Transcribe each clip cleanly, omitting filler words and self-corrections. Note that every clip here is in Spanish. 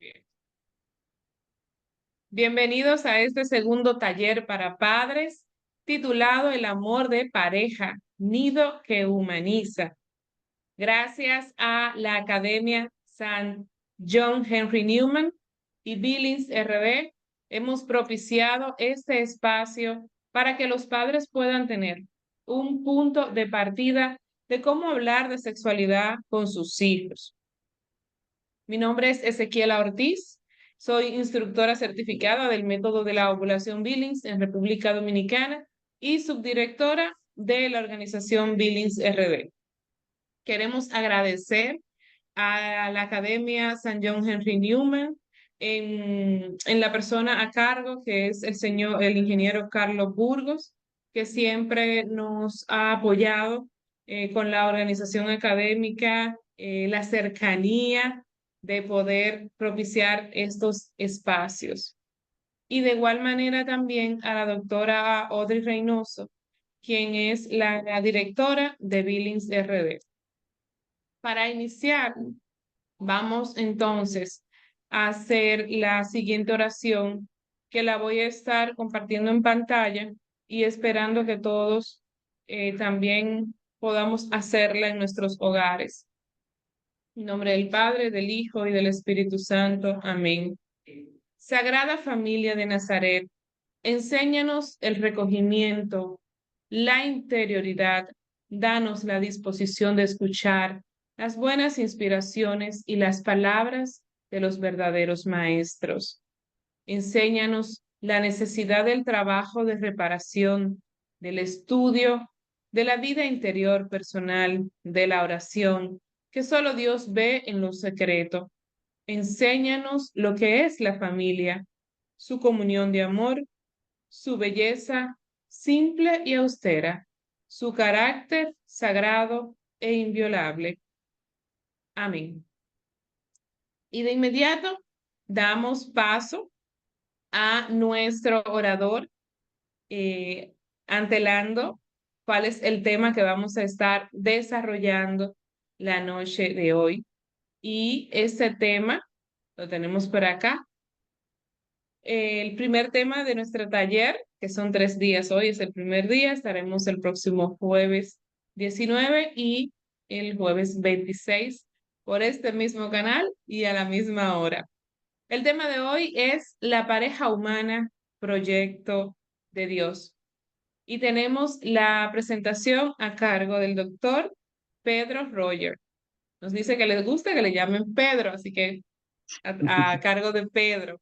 Bien. Bienvenidos a este segundo taller para padres titulado El amor de pareja, nido que humaniza. Gracias a la Academia San John Henry Newman y Billings RD, hemos propiciado este espacio para que los padres puedan tener un punto de partida de cómo hablar de sexualidad con sus hijos. Mi nombre es Ezequiela Ortiz, soy instructora certificada del método de la ovulación Billings en República Dominicana y subdirectora de la organización Billings RD. Queremos agradecer a la Academia San John Henry Newman en la persona a cargo, que es el ingeniero Carlos Burgos, que siempre nos ha apoyado con la organización académica, la cercanía de poder propiciar estos espacios. Y de igual manera también a la doctora Audrey Reynoso, quien es la directora de Billings RD. Para iniciar, vamos entonces a hacer la siguiente oración, que la voy a estar compartiendo en pantalla y esperando que todos también podamos hacerla en nuestros hogares. En nombre del Padre, del Hijo y del Espíritu Santo. Amén. Sagrada Familia de Nazaret, enséñanos el recogimiento, la interioridad, danos la disposición de escuchar las buenas inspiraciones y las palabras de los verdaderos maestros. Enséñanos la necesidad del trabajo de reparación, del estudio, de la vida interior personal, de la oración, que solo Dios ve en lo secreto. Enséñanos lo que es la familia, su comunión de amor, su belleza simple y austera, su carácter sagrado e inviolable. Amén. Y de inmediato damos paso a nuestro orador, antelando cuál es el tema que vamos a estar desarrollando la noche de hoy. Y este tema lo tenemos por acá. El primer tema de nuestro taller, que son 3 días, hoy es el primer día, estaremos el próximo jueves 19 y el jueves 26 por este mismo canal y a la misma hora. El tema de hoy es la pareja humana, proyecto de Dios. Y tenemos la presentación a cargo del doctor Pedro Roger. Nos dice que les gusta que le llamen Pedro, así que a cargo de Pedro.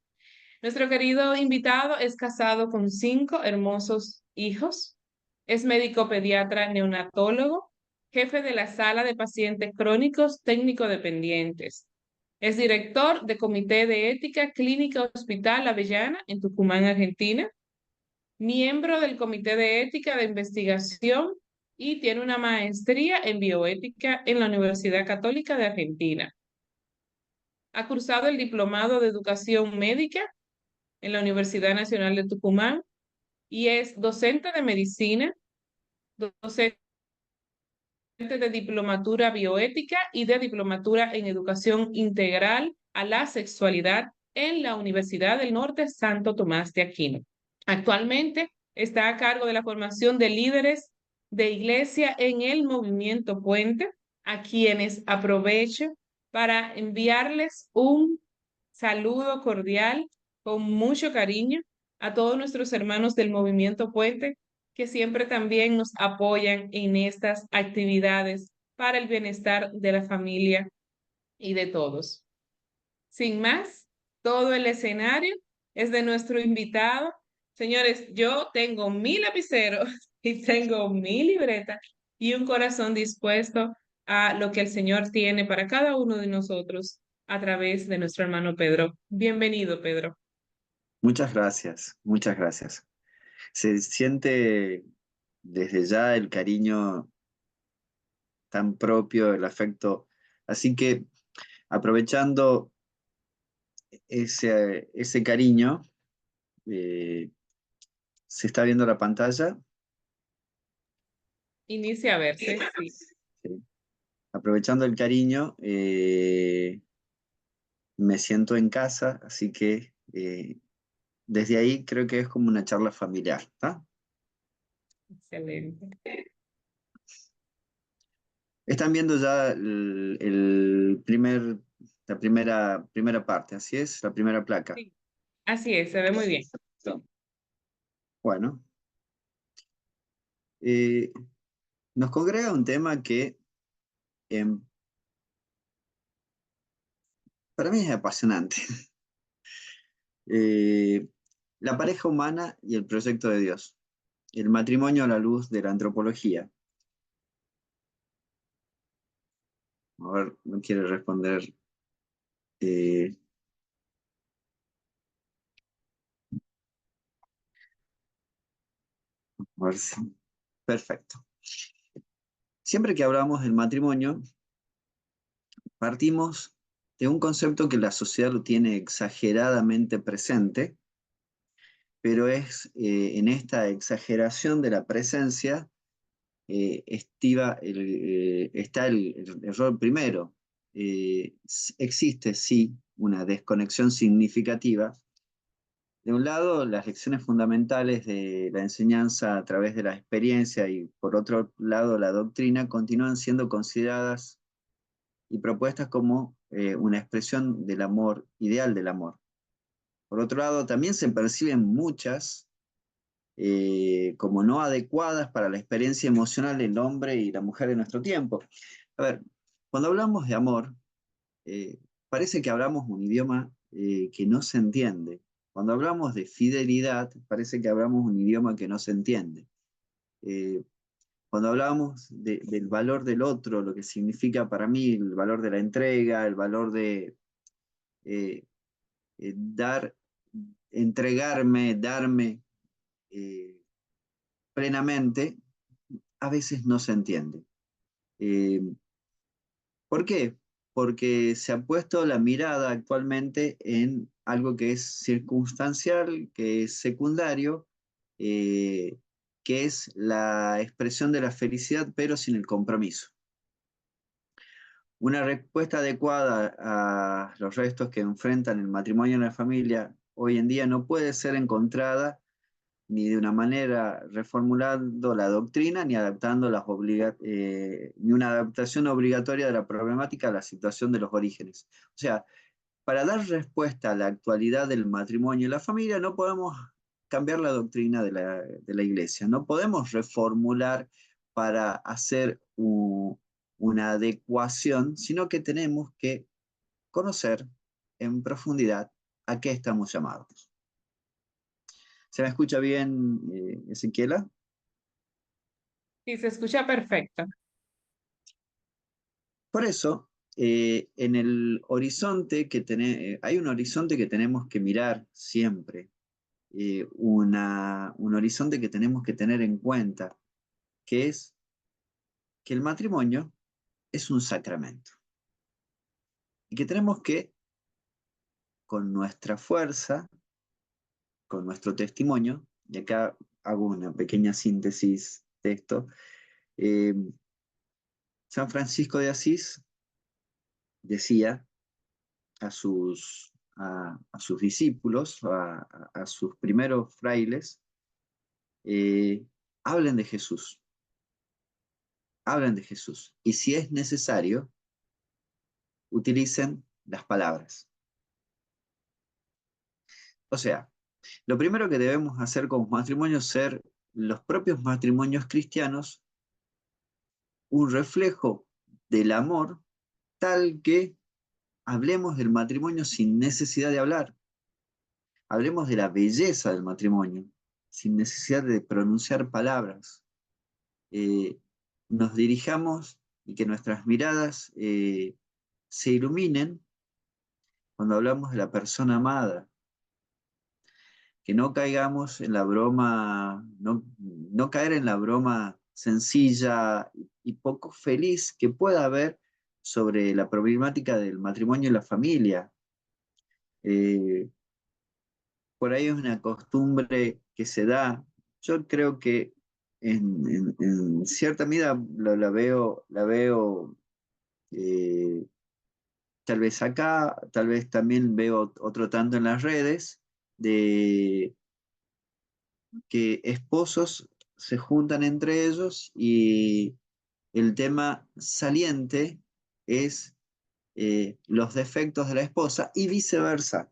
Nuestro querido invitado es casado con 5 hermosos hijos. Es médico pediatra neonatólogo, jefe de la sala de pacientes crónicos técnico dependientes. Es director de Comité de Ética Clínica Hospital Avellana en Tucumán, Argentina. Miembro del Comité de Ética de Investigación y tiene una maestría en bioética en la Universidad Católica de Argentina. Ha cursado el Diplomado de Educación Médica en la Universidad Nacional de Tucumán y es docente de medicina, docente de diplomatura bioética y de diplomatura en educación integral a la sexualidad en la Universidad del Norte Santo Tomás de Aquino. Actualmente está a cargo de la formación de líderes de iglesia en el movimiento Puente, a quienes aprovecho para enviarles un saludo cordial con mucho cariño a todos nuestros hermanos del movimiento Puente que siempre también nos apoyan en estas actividades para el bienestar de la familia y de todos. Sin más, todo el escenario es de nuestro invitado. Señores, yo tengo mi lapicero y tengo mi libreta y un corazón dispuesto a lo que el Señor tiene para cada uno de nosotros a través de nuestro hermano Pedro. Bienvenido, Pedro. Muchas gracias, muchas gracias. Se siente desde ya el cariño tan propio, el afecto. Así que aprovechando ese cariño, eh, se está viendo la pantalla. Inicia a verse, sí. Sí. Aprovechando el cariño, me siento en casa, así que desde ahí creo que es como una charla familiar, ¿tá? Excelente. Están viendo ya la primera parte, así es, la primera placa. Sí, así es, se ve muy bien. Bueno, eh, nos congrega un tema que em, para mí es apasionante. Eh, la pareja humana y el proyecto de Dios. El matrimonio a la luz de la antropología. A ver, no quiere responder. eh, a ver si- Perfecto. Siempre que hablamos del matrimonio, partimos de un concepto que la sociedad lo tiene exageradamente presente, pero es en esta exageración de la presencia está el error primero. Existe, sí, una desconexión significativa. De un lado, las lecciones fundamentales de la enseñanza a través de la experiencia y por otro lado, la doctrina continúan siendo consideradas y propuestas como una expresión del amor, ideal del amor. Por otro lado, también se perciben muchas como no adecuadas para la experiencia emocional del hombre y la mujer de nuestro tiempo. A ver, cuando hablamos de amor, eh, parece que hablamos un idioma que no se entiende. Cuando hablamos de fidelidad, parece que hablamos un idioma que no se entiende. Eh, Cuando hablamos del valor del otro, lo que significa para mí el valor de la entrega, el valor de eh, dar, entregarme, darme eh, plenamente, a veces no se entiende. Eh, ¿Por qué? Porque se ha puesto la mirada actualmente en algo que es circunstancial, que es secundario, eh, que es la expresión de la felicidad, pero sin el compromiso. Una respuesta adecuada a los restos que enfrentan el matrimonio en la familia hoy en día no puede ser encontrada ni de una manera reformulando la doctrina, ni ni una adaptación obligatoria de la problemática a la situación de los orígenes. O sea, para dar respuesta a la actualidad del matrimonio y la familia, no podemos cambiar la doctrina de la iglesia, no podemos reformular para hacer una adecuación, sino que tenemos que conocer en profundidad a qué estamos llamados. ¿Se me escucha bien, Ezequiela? Sí, se escucha perfecto. Por eso, en el horizonte hay un horizonte que tenemos que mirar siempre, un horizonte que tenemos que tener en cuenta, que es que el matrimonio es un sacramento y que tenemos que, con nuestra fuerza, con nuestro testimonio, y acá hago una pequeña síntesis de esto, eh, San Francisco de Asís decía a sus discípulos, a sus primeros frailes, eh, hablen de Jesús, hablen de Jesús. Y si es necesario, utilicen las palabras. O sea, lo primero que debemos hacer como matrimonios es ser los propios matrimonios cristianos un reflejo del amor tal que hablemos del matrimonio sin necesidad de hablar. Hablemos de la belleza del matrimonio sin necesidad de pronunciar palabras. eh, Nos dirijamos y que nuestras miradas se iluminen cuando hablamos de la persona amada, que no caigamos en la broma, no caer en la broma sencilla y poco feliz que pueda haber sobre la problemática del matrimonio y la familia. Eh, por ahí es una costumbre que se da. Yo creo que en cierta medida la veo eh, tal vez acá, tal vez también veo otro tanto en las redes, de que esposos se juntan entre ellos y el tema saliente es los defectos de la esposa y viceversa.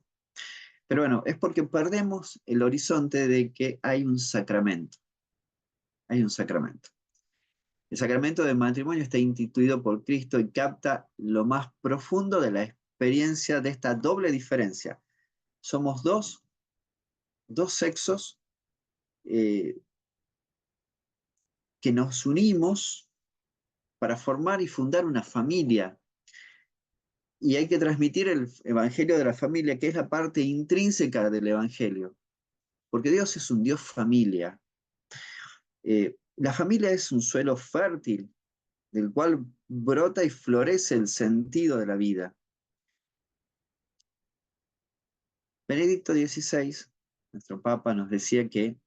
Pero bueno, es porque perdemos el horizonte de que hay un sacramento. Hay un sacramento. El sacramento del matrimonio está instituido por Cristo y capta lo más profundo de la experiencia de esta doble diferencia. Somos dos sexos eh, que nos unimos para formar y fundar una familia. Y hay que transmitir el evangelio de la familia, que es la parte intrínseca del evangelio. Porque Dios es un Dios familia. La familia es un suelo fértil del cual brota y florece el sentido de la vida. Benedicto XVI, nuestro Papa, nos decía que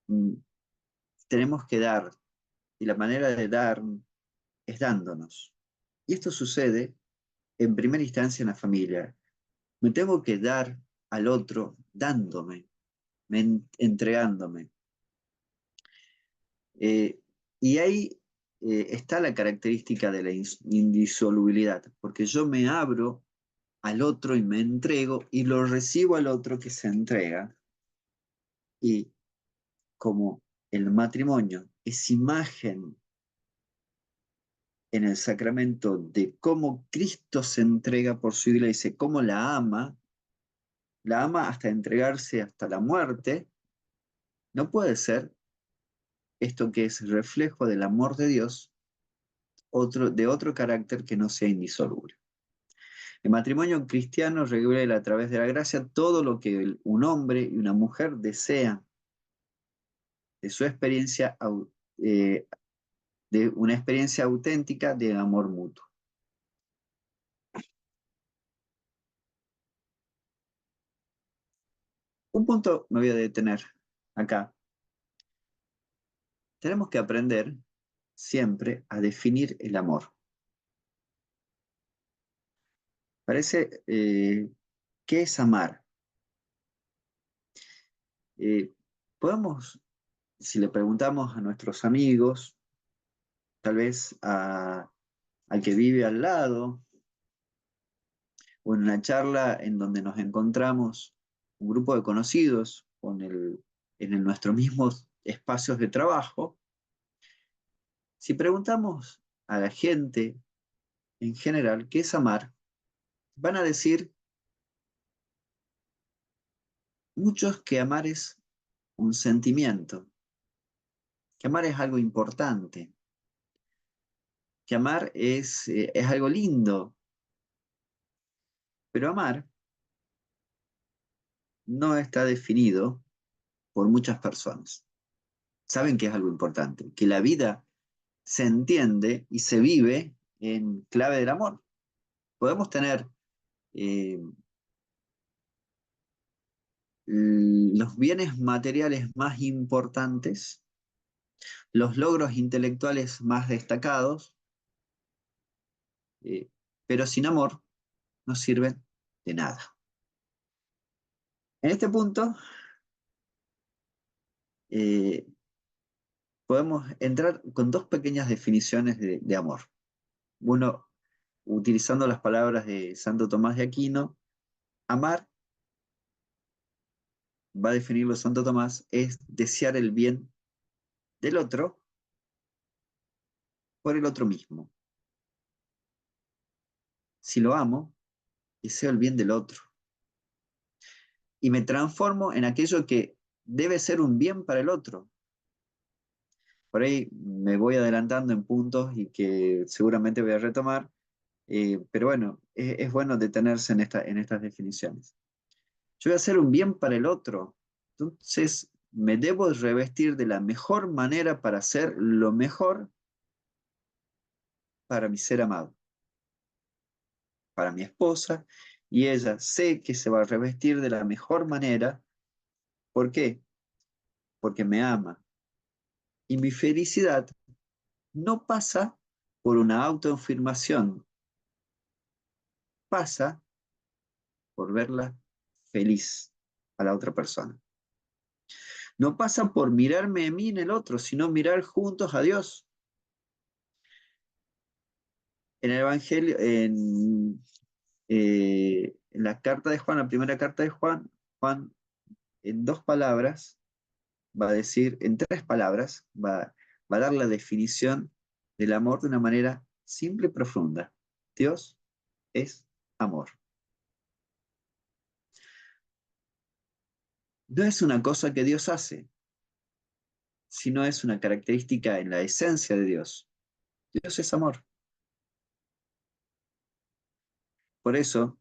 mm, tenemos que dar, y la manera de dar es dándonos. Y esto sucede en primera instancia en la familia. Me tengo que dar al otro dándome, entregándome. Eh, y ahí está la característica de la indisolubilidad, porque yo me abro al otro y me entrego y lo recibo al otro que se entrega. Y como el matrimonio es imagen en el sacramento de cómo Cristo se entrega por su iglesia, cómo la ama hasta entregarse hasta la muerte, no puede ser esto que es reflejo del amor de Dios, de otro carácter que no sea indisoluble. El matrimonio cristiano revela a través de la gracia todo lo que un hombre y una mujer desean de su experiencia, eh, de una experiencia auténtica de amor mutuo. Un punto me voy a detener acá. Tenemos que aprender siempre a definir el amor. Parece, ¿qué es amar? Eh, podemos, si le preguntamos a nuestros amigos, tal vez al que vive al lado, o en una charla en donde nos encontramos un grupo de conocidos en nuestros mismos espacios de trabajo, si preguntamos a la gente en general qué es amar, van a decir muchos que amar es un sentimiento, que amar es algo importante, que amar es algo lindo, pero amar no está definido por muchas personas. Saben que es algo importante, que la vida se entiende y se vive en clave del amor. Podemos tener eh, los bienes materiales más importantes, los logros intelectuales más destacados, eh, pero sin amor no sirven de nada. En este punto, eh, podemos entrar con dos pequeñas definiciones de amor. Uno, utilizando las palabras de Santo Tomás de Aquino, amar, va a definirlo Santo Tomás, es desear el bien del otro por el otro mismo. Si lo amo, deseo el bien del otro. Y me transformo en aquello que debe ser un bien para el otro. Por ahí me voy adelantando en puntos y que seguramente voy a retomar, pero bueno, es bueno detenerse en estas definiciones. Yo voy a hacer un bien para el otro, entonces me debo revestir de la mejor manera para hacer lo mejor para mi ser amado, para mi esposa, y ella sé que se va a revestir de la mejor manera. ¿Por qué? Porque me ama. Y mi felicidad no pasa por una autoafirmación, pasa por verla feliz a la otra persona. No pasa por mirarme a mí en el otro, sino mirar juntos a Dios. En el Evangelio, en la carta de Juan, la primera carta de Juan, Juan en 2 palabras va a decir, en 3 palabras, va a dar la definición del amor de una manera simple y profunda. Dios es amor. No es una cosa que Dios hace, sino es una característica en la esencia de Dios. Dios es amor. Por eso,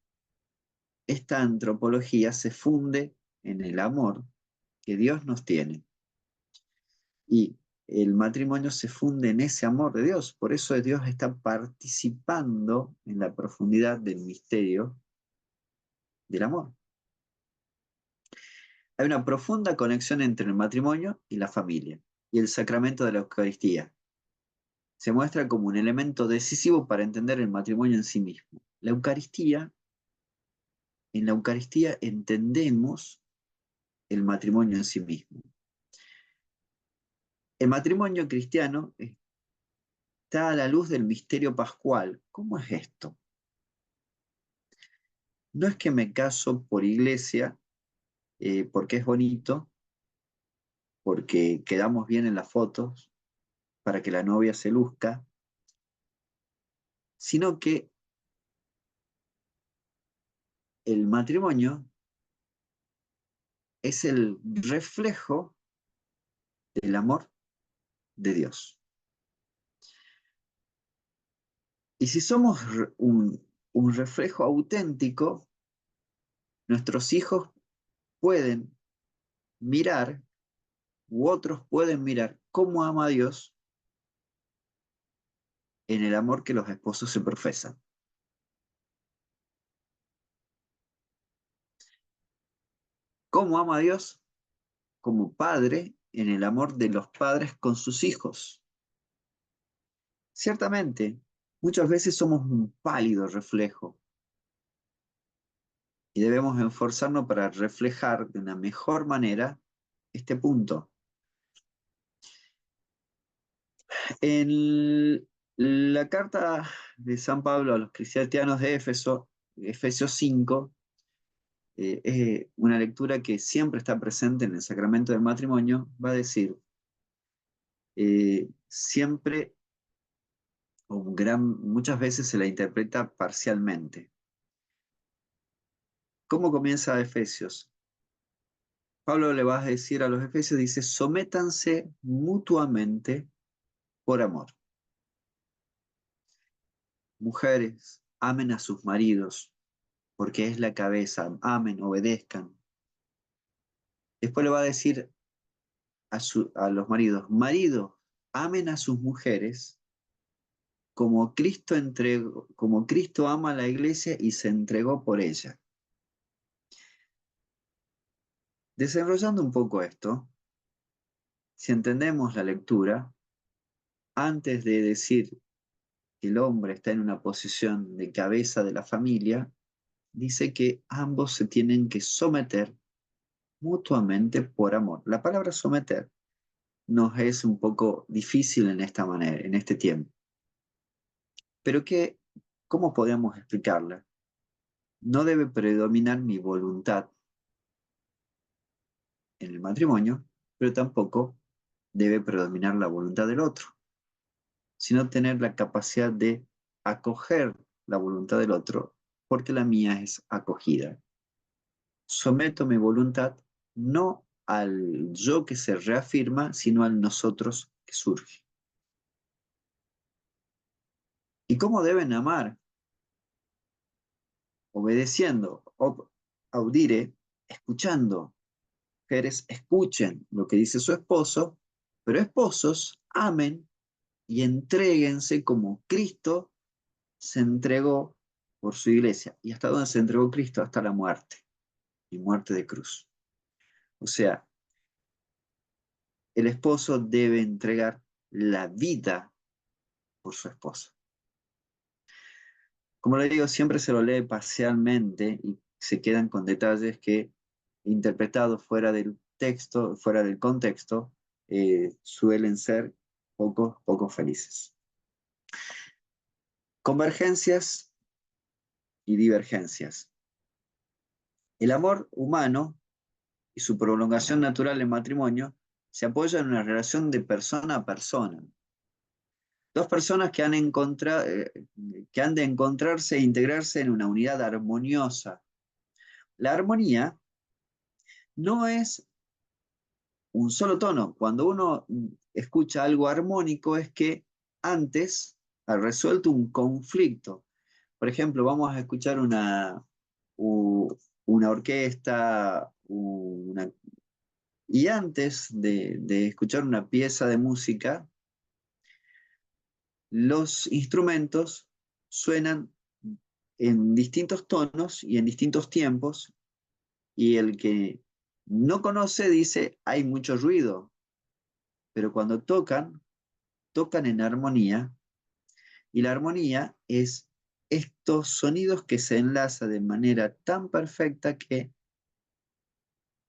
esta antropología se funde en el amor que Dios nos tiene. Y el matrimonio se funde en ese amor de Dios. Por eso Dios está participando en la profundidad del misterio del amor. Hay una profunda conexión entre el matrimonio y la familia, y el sacramento de la Eucaristía. Se muestra como un elemento decisivo para entender el matrimonio en sí mismo. En la Eucaristía entendemos el matrimonio en sí mismo. El matrimonio cristiano está a la luz del misterio pascual. ¿Cómo es esto? No es que me caso por iglesia, porque es bonito, porque quedamos bien en las fotos, para que la novia se luzca, sino que el matrimonio es el reflejo del amor de Dios. Y si somos un reflejo auténtico, nuestros hijos pueden mirar, u otros pueden mirar cómo ama a Dios en el amor que los esposos se profesan. ¿Cómo ama a Dios? Como padre en el amor de los padres con sus hijos. Ciertamente, muchas veces somos un pálido reflejo y debemos esforzarnos para reflejar de una mejor manera este punto. En la carta de San Pablo a los cristianos de Éfeso, Efesios 5, es una lectura que siempre está presente en el sacramento del matrimonio, va a decir, siempre muchas veces se la interpreta parcialmente. ¿Cómo comienza Efesios? Pablo le va a decir a los efesios, dice, sométanse mutuamente por amor. Mujeres, amen a sus maridos, porque es la cabeza, amen, obedezcan. Después le va a decir a los maridos, maridos, amen a sus mujeres como Cristo ama a la iglesia y se entregó por ella. Desarrollando un poco esto, si entendemos la lectura, antes de decir que el hombre está en una posición de cabeza de la familia, dice que ambos se tienen que someter mutuamente por amor. La palabra someter nos es un poco difícil en esta manera, en este tiempo. Pero ¿cómo podemos explicarla? No debe predominar mi voluntad en el matrimonio, pero tampoco debe predominar la voluntad del otro, sino tener la capacidad de acoger la voluntad del otro, porque la mía es acogida. Someto mi voluntad no al yo que se reafirma, sino al nosotros que surge. ¿Y cómo deben amar? Obedeciendo, audire, escuchando. Mujeres escuchen lo que dice su esposo, pero esposos amen y entréguense como Cristo se entregó por su iglesia. ¿Y hasta dónde se entregó Cristo? Hasta la muerte, y muerte de cruz. O sea, el esposo debe entregar la vida por su esposa. Como le digo, siempre se lo lee parcialmente y se quedan con detalles que, interpretados fuera del texto, fuera del contexto, suelen ser poco felices. Convergencias y divergencias. El amor humano y su prolongación natural en matrimonio se apoya en una relación de persona a persona. Dos personas que han de encontrarse e integrarse en una unidad armoniosa. La armonía no es un solo tono. Cuando uno escucha algo armónico es que antes ha resuelto un conflicto. Por ejemplo, vamos a escuchar una orquesta, y antes de escuchar una pieza de música, los instrumentos suenan en distintos tonos y en distintos tiempos, y el que no conoce dice, hay mucho ruido, pero cuando tocan en armonía, y la armonía es estos sonidos que se enlazan de manera tan perfecta que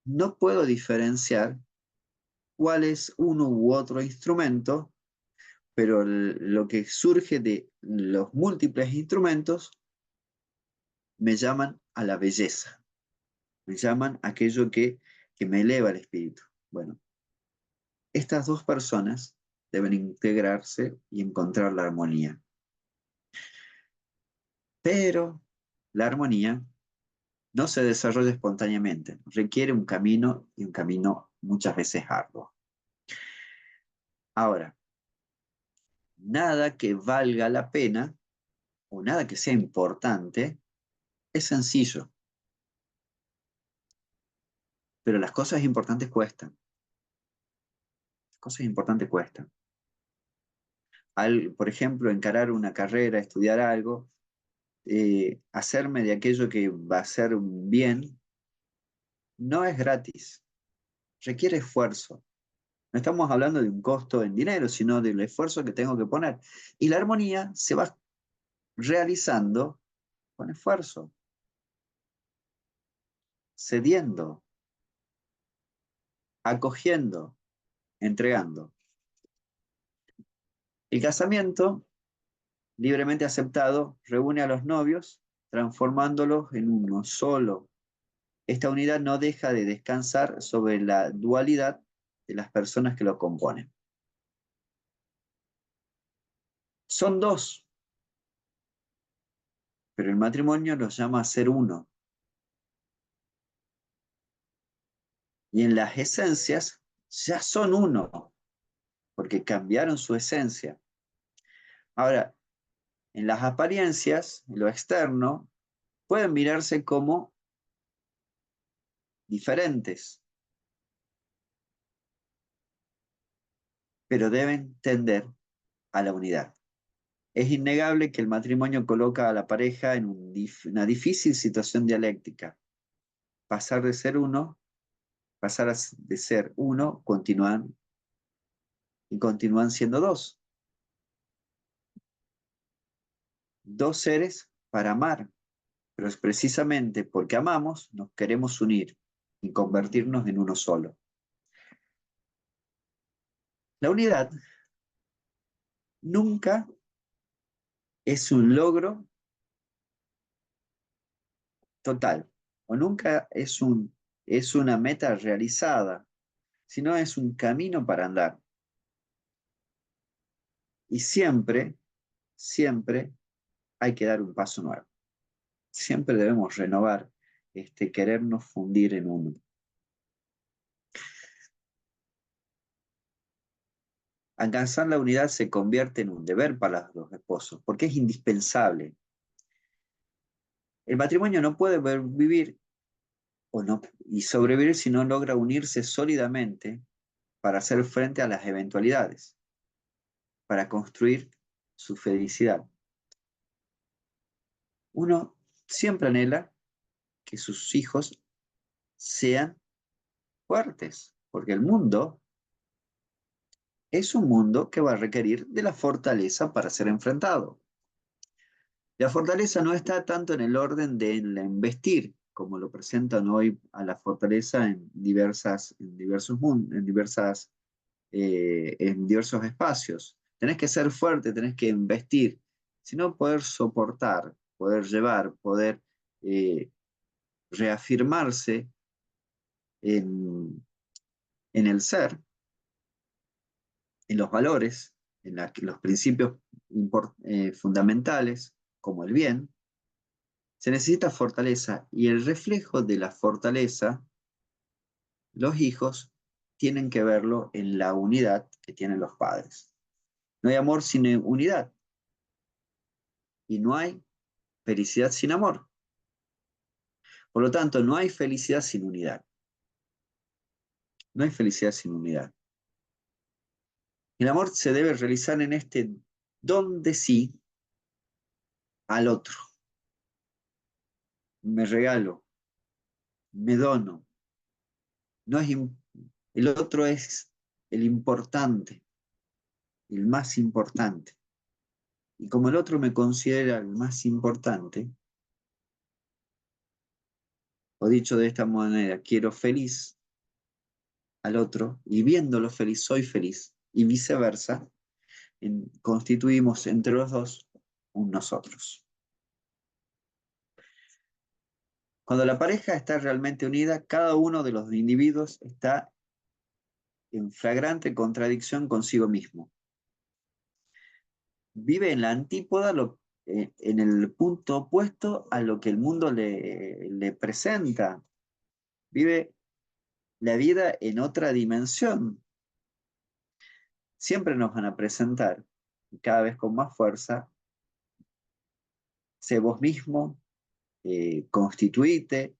no puedo diferenciar cuál es uno u otro instrumento, pero lo que surge de los múltiples instrumentos me llaman a la belleza, me llaman a aquello que me eleva el espíritu. Bueno, estas dos personas deben integrarse y encontrar la armonía. Pero la armonía no se desarrolla espontáneamente, requiere un camino y un camino muchas veces arduo. Ahora, nada que valga la pena o nada que sea importante es sencillo, pero las cosas importantes cuestan. Las cosas importantes cuestan. Por ejemplo, encarar una carrera, estudiar algo, hacerme de aquello que va a ser un bien, no es gratis, requiere esfuerzo. No estamos hablando de un costo en dinero, sino del esfuerzo que tengo que poner. Y la armonía se va realizando con esfuerzo, cediendo, acogiendo, entregando. El casamiento, libremente aceptado, reúne a los novios, transformándolos en uno solo. Esta unidad no deja de descansar sobre la dualidad de las personas que lo componen. Son dos, pero el matrimonio los llama a ser uno. Y en las esencias ya son uno, porque cambiaron su esencia. Ahora, en las apariencias, en lo externo, pueden mirarse como diferentes, pero deben tender a la unidad. Es innegable que el matrimonio coloca a la pareja en una difícil situación dialéctica. Pasar de ser uno, de ser uno, continúan siendo dos. Dos seres para amar, pero es precisamente porque amamos, nos queremos unir y convertirnos en uno solo. La unidad nunca es un logro total, o nunca es una meta realizada, sino es un camino para andar. Y siempre hay que dar un paso nuevo. Siempre debemos renovar, querernos fundir en uno. Alcanzar la unidad se convierte en un deber para los esposos, porque es indispensable. El matrimonio no puede vivir y sobrevivir si no logra unirse sólidamente para hacer frente a las eventualidades, para construir su felicidad. Uno siempre anhela que sus hijos sean fuertes, porque el mundo es un mundo que va a requerir de la fortaleza para ser enfrentado. La fortaleza no está tanto en el orden de la embestir, como lo presentan hoy a la fortaleza en en diversos espacios. Tenés que ser fuerte, tenés que embestir, sino poder soportar, poder llevar, poder eh, reafirmarse en, en el ser, en los valores, en los principios fundamentales, como el bien. Se necesita fortaleza y el reflejo de la fortaleza, los hijos tienen que verlo en la unidad que tienen los padres. No hay amor sin unidad y no hay felicidad sin amor. Por lo tanto, no hay felicidad sin unidad. No hay felicidad sin unidad. El amor se debe realizar en este don de sí al otro. Me regalo, me dono. No es, el otro es el importante, el más importante. Y como el otro me considera el más importante, o dicho de esta manera, quiero feliz al otro y viéndolo feliz, soy feliz, y viceversa, constituimos entre los dos un nosotros. Cuando la pareja está realmente unida, cada uno de los individuos está en flagrante contradicción consigo mismo. Vive en la antípoda, en el punto opuesto a lo que el mundo le presenta. Vive la vida en otra dimensión. Siempre nos van a presentar, cada vez con más fuerza, sé vos mismo, constituite,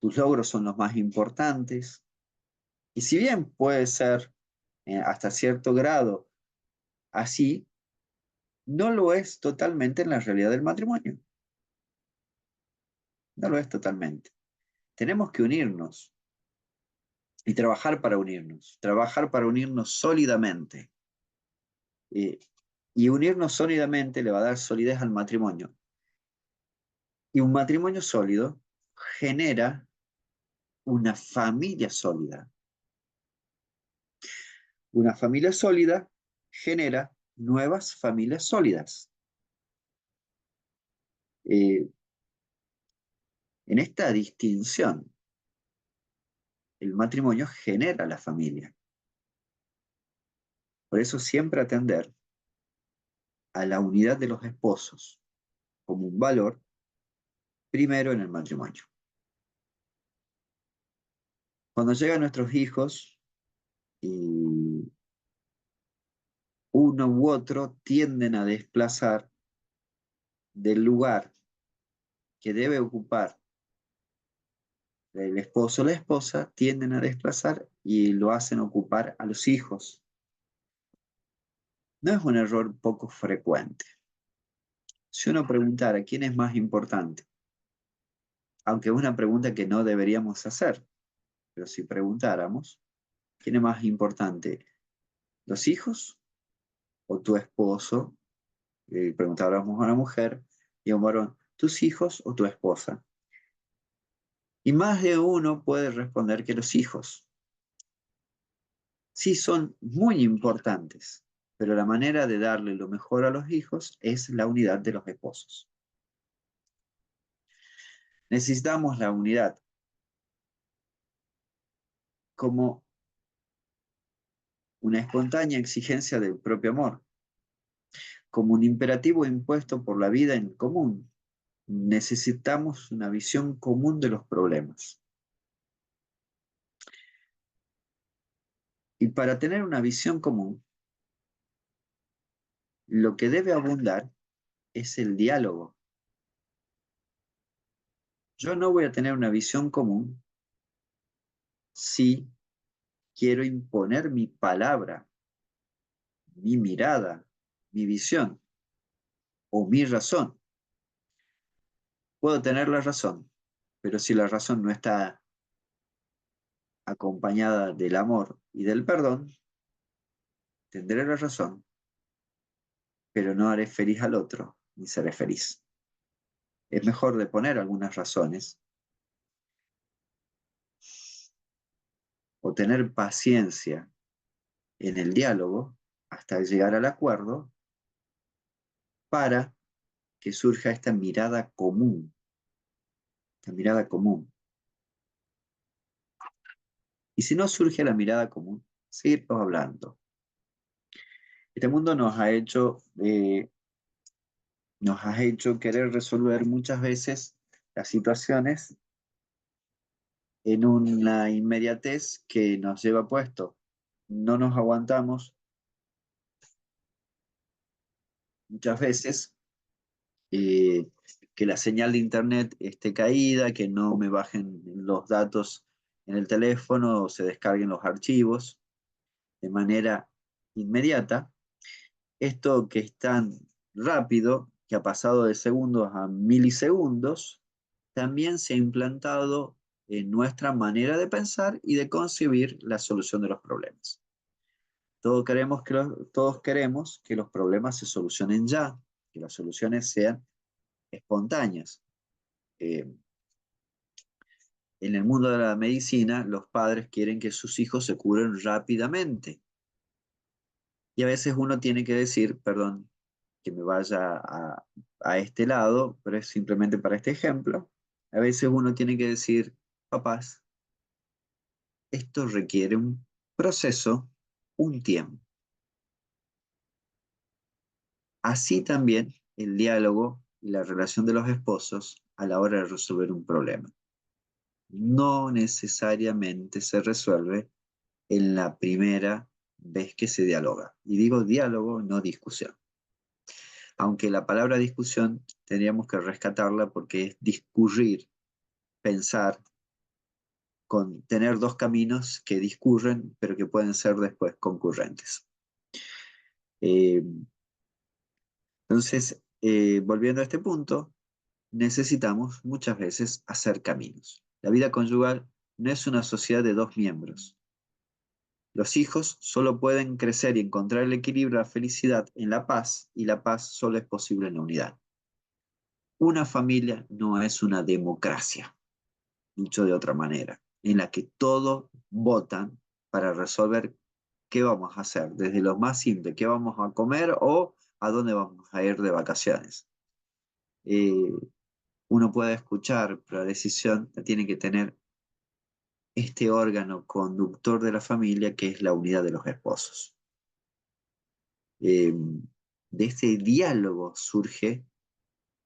tus logros son los más importantes. Y si bien puede ser hasta cierto grado así, no lo es totalmente en la realidad del matrimonio. No lo es totalmente. Tenemos que unirnos y trabajar para unirnos sólidamente. Y unirnos sólidamente le va a dar solidez al matrimonio. Y un matrimonio sólido genera una familia sólida. Una familia sólida genera nuevas familias sólidas. En esta distinción, el matrimonio genera la familia. Por eso siempre atender a la unidad de los esposos como un valor primero en el matrimonio. Cuando llegan nuestros hijos y uno u otro tienden a desplazar del lugar que debe ocupar el esposo o la esposa, tienden a desplazar y lo hacen ocupar a los hijos. No es un error poco frecuente. Si uno preguntara quién es más importante, aunque es una pregunta que no deberíamos hacer, pero si preguntáramos, ¿quién es más importante? ¿Los hijos o tu esposo? Preguntáramos a una mujer y a un varón, ¿tus hijos o tu esposa? Y más de uno puede responder que los hijos. Sí son muy importantes, pero la manera de darle lo mejor a los hijos es la unidad de los esposos. Necesitamos la unidad como una espontánea exigencia del propio amor, como un imperativo impuesto por la vida en común. Necesitamos una visión común de los problemas. Y para tener una visión común, lo que debe abundar es el diálogo. Yo no voy a tener una visión común si quiero imponer mi palabra, mi mirada, mi visión o mi razón. Puedo tener la razón, pero si la razón no está acompañada del amor y del perdón, tendré la razón, pero no haré feliz al otro, ni seré feliz. es mejor de poner algunas razones o tener paciencia en el diálogo hasta llegar al acuerdo para que surja esta mirada común, esta mirada común. Y si no surge la mirada común, seguirnos hablando. Este mundo nos ha hecho querer resolver muchas veces las situaciones en una inmediatez que nos lleva puesto. No nos aguantamos muchas veces eh, que la señal de internet esté caída, que no me bajen los datos en el teléfono o se descarguen los archivos de manera inmediata. Esto que es tan rápido, que ha pasado de segundos a milisegundos, también se ha implantado en nuestra manera de pensar y de concebir la solución de los problemas. Todos queremos que los problemas se solucionen ya, que las soluciones sean espontáneas. Eh, en el mundo de la medicina, los padres quieren que sus hijos se curen rápidamente. Y a veces uno tiene que decir, perdón, que me vaya a este lado, pero es simplemente para este ejemplo. A veces uno tiene que decir, papás, esto requiere un proceso, un tiempo. Así también el diálogo y la relación de los esposos a la hora de resolver un problema. No necesariamente se resuelve en la primera vez que se dialoga. Y digo diálogo, no discusión. Aunque la palabra discusión tendríamos que rescatarla porque es discurrir, pensar, con tener dos caminos que discurren, pero que pueden ser después concurrentes. Eh, volviendo a este punto, necesitamos muchas veces hacer caminos. La vida conyugal no es una sociedad de dos miembros. Los hijos solo pueden crecer y encontrar el equilibrio, la felicidad en la paz, y la paz solo es posible en la unidad. Una familia no es una democracia, dicho de otra manera, en la que todos votan para resolver qué vamos a hacer, desde lo más simple, qué vamos a comer o a dónde vamos a ir de vacaciones. Eh, Uno puede escuchar, pero la decisión la tiene que tener este órgano conductor de la familia, que es la unidad de los esposos. De este diálogo surge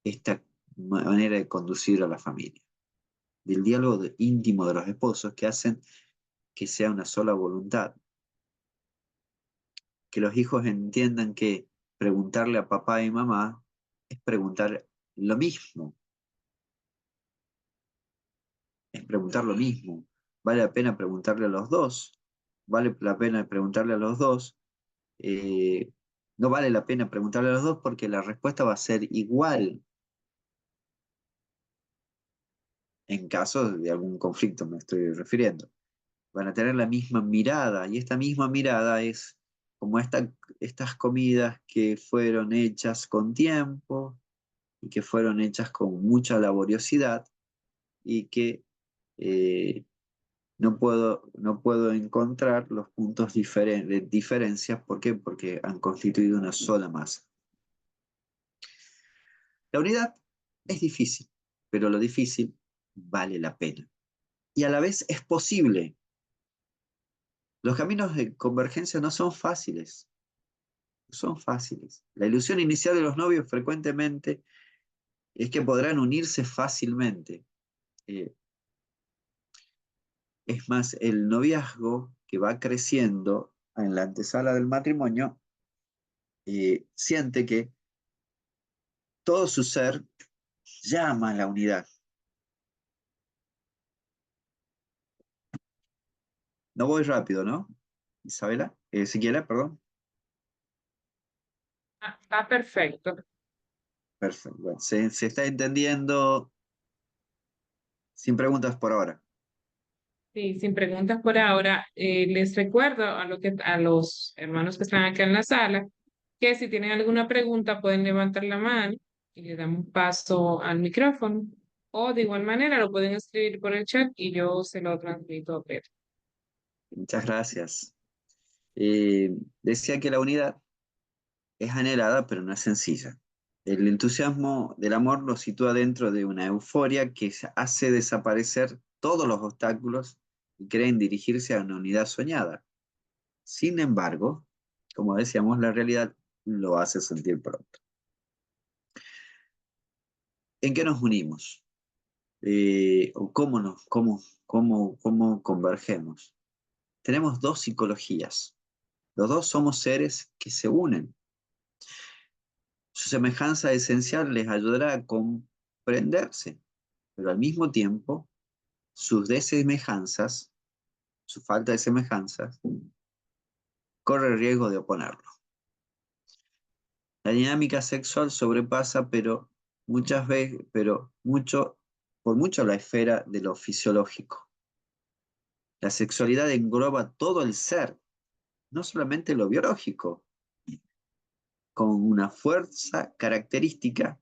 esta manera de conducir a la familia, del diálogo íntimo de los esposos que hacen que sea una sola voluntad, que los hijos entiendan que preguntarle a papá y mamá es preguntar lo mismo, es preguntar lo mismo. Vale la pena preguntarle a los dos, vale la pena preguntarle a los dos, eh, no vale la pena preguntarle a los dos porque la respuesta va a ser igual en caso de algún conflicto, me estoy refiriendo. Van a tener la misma mirada y esta misma mirada es como estas comidas que fueron hechas con tiempo y que fueron hechas con mucha laboriosidad y que eh, no puedo encontrar los puntos de diferencia. ¿Por qué? Porque han constituido una sola masa. La unidad es difícil, pero lo difícil vale la pena. Y a la vez es posible. Los caminos de convergencia no son fáciles. No son fáciles. La ilusión inicial de los novios frecuentemente es que podrán unirse fácilmente. Eh, es más, el noviazgo que va creciendo en la antesala del matrimonio siente que todo su ser llama a la unidad. No voy rápido, ¿no? Isabela, Siquiera, perdón. Ah, está perfecto. Perfecto. Bueno, se está entendiendo sin preguntas por ahora. Sí, sin preguntas por ahora, les recuerdo a los hermanos que están acá en la sala que si tienen alguna pregunta pueden levantar la mano y le damos paso al micrófono. O de igual manera lo pueden escribir por el chat y yo se lo transmito a Pedro. Muchas gracias. Decía que la unidad es anhelada, pero no es sencilla. El entusiasmo del amor lo sitúa dentro de una euforia que hace desaparecer todos los obstáculos y creen dirigirse a una unidad soñada. Sin embargo, como decíamos, la realidad lo hace sentir pronto. ¿En qué nos unimos? ¿O cómo convergemos? Tenemos dos psicologías. Los dos somos seres que se unen. Su semejanza esencial les ayudará a comprenderse, pero al mismo tiempo, sus desemejanzas, su falta de semejanzas, corre el riesgo de oponerlo. La dinámica sexual sobrepasa, por mucho la esfera de lo fisiológico. La sexualidad engloba todo el ser, no solamente lo biológico, con una fuerza característica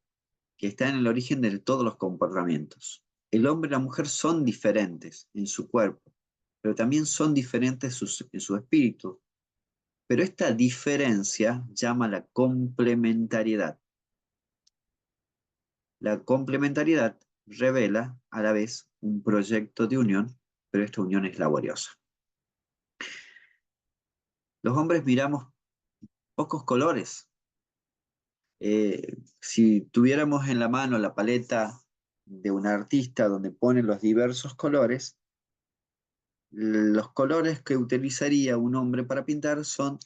que está en el origen de todos los comportamientos. El hombre y la mujer son diferentes en su cuerpo, pero también son diferentes en su espíritu. Pero esta diferencia llama la complementariedad. La complementariedad revela a la vez un proyecto de unión, pero esta unión es laboriosa. Los hombres miramos pocos colores. Si tuviéramos en la mano la paleta de un artista donde pone los diversos colores, los colores que utilizaría un hombre para pintar son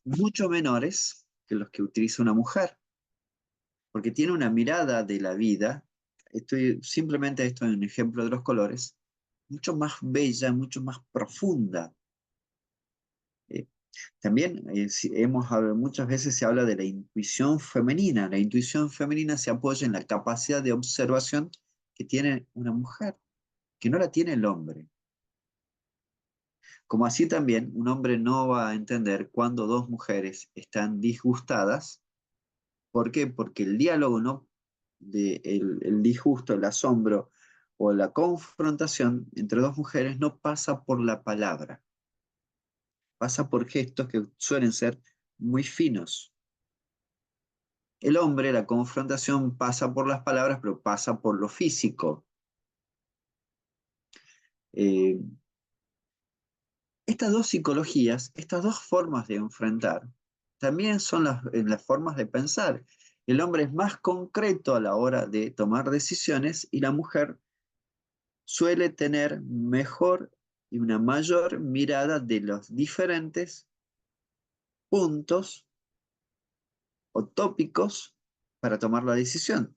mucho menores que los que utiliza una mujer, porque tiene una mirada de la vida, simplemente esto es un ejemplo de los colores, mucho más bella, mucho más profunda. Eh, También muchas veces se habla de la intuición femenina. La intuición femenina se apoya en la capacidad de observación que tiene una mujer, que no la tiene el hombre. Como así también un hombre no va a entender cuando dos mujeres están disgustadas. ¿Por qué? Porque el diálogo no, el disgusto, el asombro o la confrontación entre dos mujeres no pasa por la palabra, pasa por gestos que suelen ser muy finos. El hombre, la confrontación pasa por las palabras, pero pasa por lo físico. Eh, Estas dos psicologías, estas dos formas de enfrentar, también son las formas de pensar. El hombre es más concreto a la hora de tomar decisiones y la mujer suele tener mejor y una mayor mirada de los diferentes puntos o tópicos para tomar la decisión.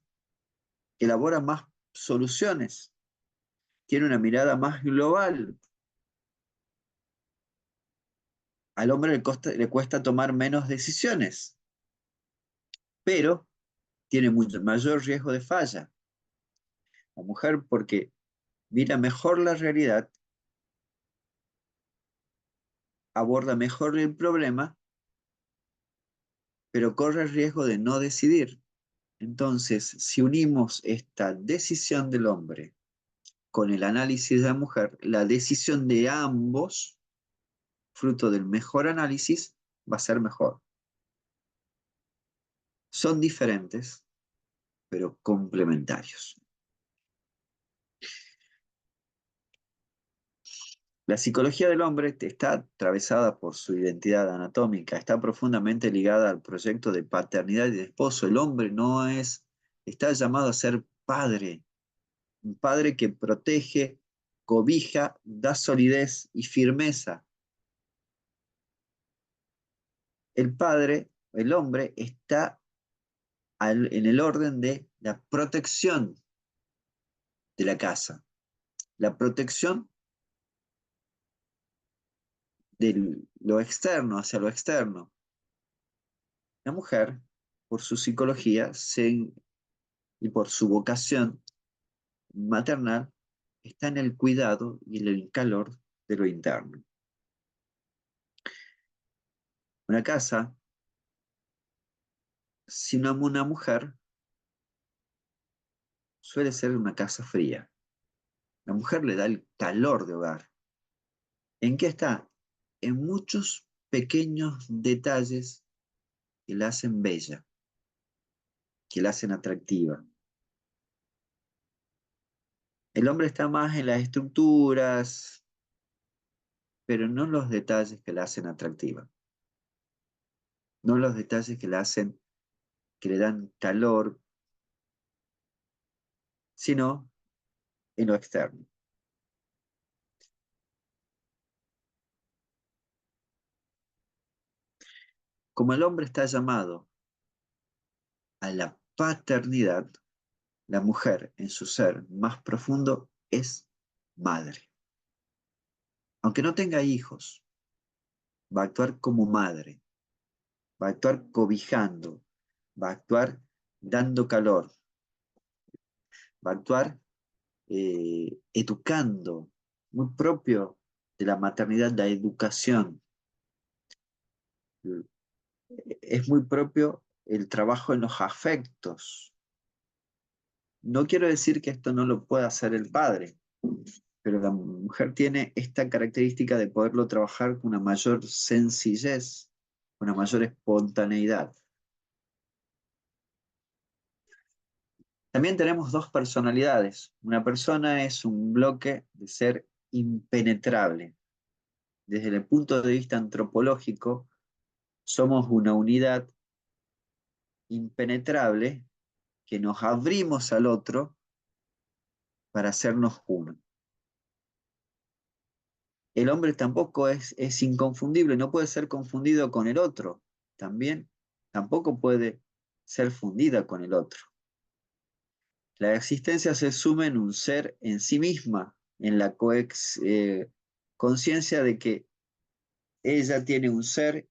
Elabora más soluciones, tiene una mirada más global. Al hombre le cuesta tomar menos decisiones, pero tiene mucho mayor riesgo de falla. La mujer porque mira mejor la realidad, aborda mejor el problema, pero corre el riesgo de no decidir. Entonces, si unimos esta decisión del hombre con el análisis de la mujer, la decisión de ambos, fruto del mejor análisis, va a ser mejor. Son diferentes, pero complementarios. La psicología del hombre está atravesada por su identidad anatómica, está profundamente ligada al proyecto de paternidad y de esposo. El hombre está llamado a ser padre, un padre que protege, cobija, da solidez y firmeza. El padre, el hombre, está en el orden de la protección de la casa, la protección de lo externo hacia lo externo. La mujer, por su psicología y por su vocación maternal, está en el cuidado y en el calor de lo interno. Una casa Si una mujer suele ser una casa fría. La mujer le da el calor de hogar. ¿En qué está? En muchos pequeños detalles que la hacen bella, que la hacen atractiva. El hombre está más en las estructuras, pero no en los detalles que la hacen atractiva. No en los detalles que la hacen, que le dan calor, sino en lo externo. Como el hombre está llamado a la paternidad, la mujer en su ser más profundo es madre. Aunque no tenga hijos, va a actuar como madre, va a actuar cobijando, va a actuar dando calor, va a actuar educando, muy propio de la maternidad, la educación. Es muy propio el trabajo en los afectos. No quiero decir que esto no lo pueda hacer el padre, pero la mujer tiene esta característica de poderlo trabajar con una mayor sencillez, una mayor espontaneidad. También tenemos dos personalidades. Una persona es un bloque de ser impenetrable. Desde el punto de vista antropológico, somos una unidad impenetrable que nos abrimos al otro para hacernos uno. El hombre tampoco es inconfundible, no puede ser confundido con el otro. También tampoco puede ser fundida con el otro. La existencia se suma en un ser en sí misma, en la conciencia de que ella tiene un ser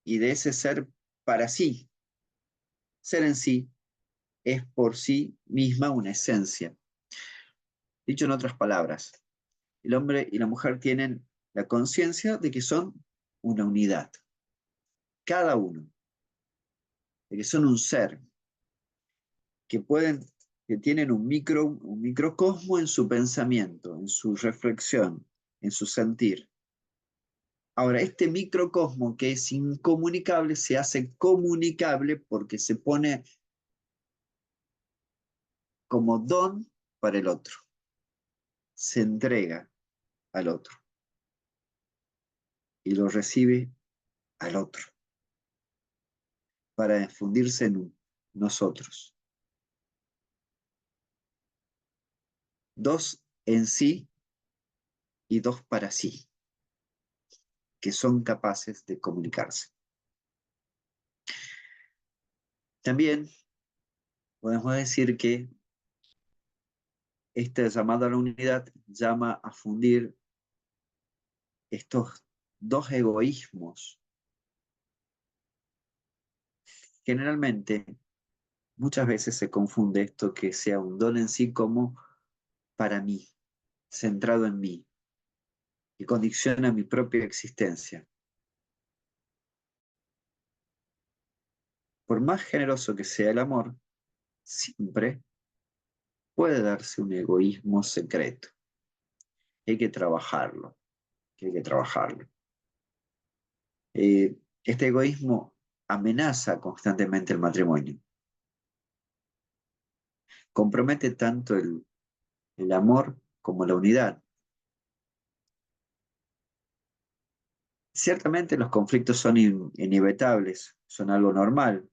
y de ese ser para sí. Ser en sí es por sí misma una esencia. Dicho en otras palabras, el hombre y la mujer tienen la conciencia de que son una unidad, cada uno, de que son un ser, que pueden, que tienen un microcosmo en su pensamiento, en su reflexión, en su sentir. Ahora, este microcosmo que es incomunicable se hace comunicable porque se pone como don para el otro, se entrega al otro y lo recibe al otro para fundirse en nosotros. Dos en sí y dos para sí, que son capaces de comunicarse. También podemos decir que este llamado a la unidad llama a fundir estos dos egoísmos. Generalmente, muchas veces se confunde esto que sea un don en sí como para mí, centrado en mí, que condiciona mi propia existencia. Por más generoso que sea el amor, siempre puede darse un egoísmo secreto. Hay que trabajarlo, hay que trabajarlo. Este egoísmo amenaza constantemente el matrimonio. Compromete tanto el amor como la unidad. Ciertamente los conflictos son inevitables, son algo normal,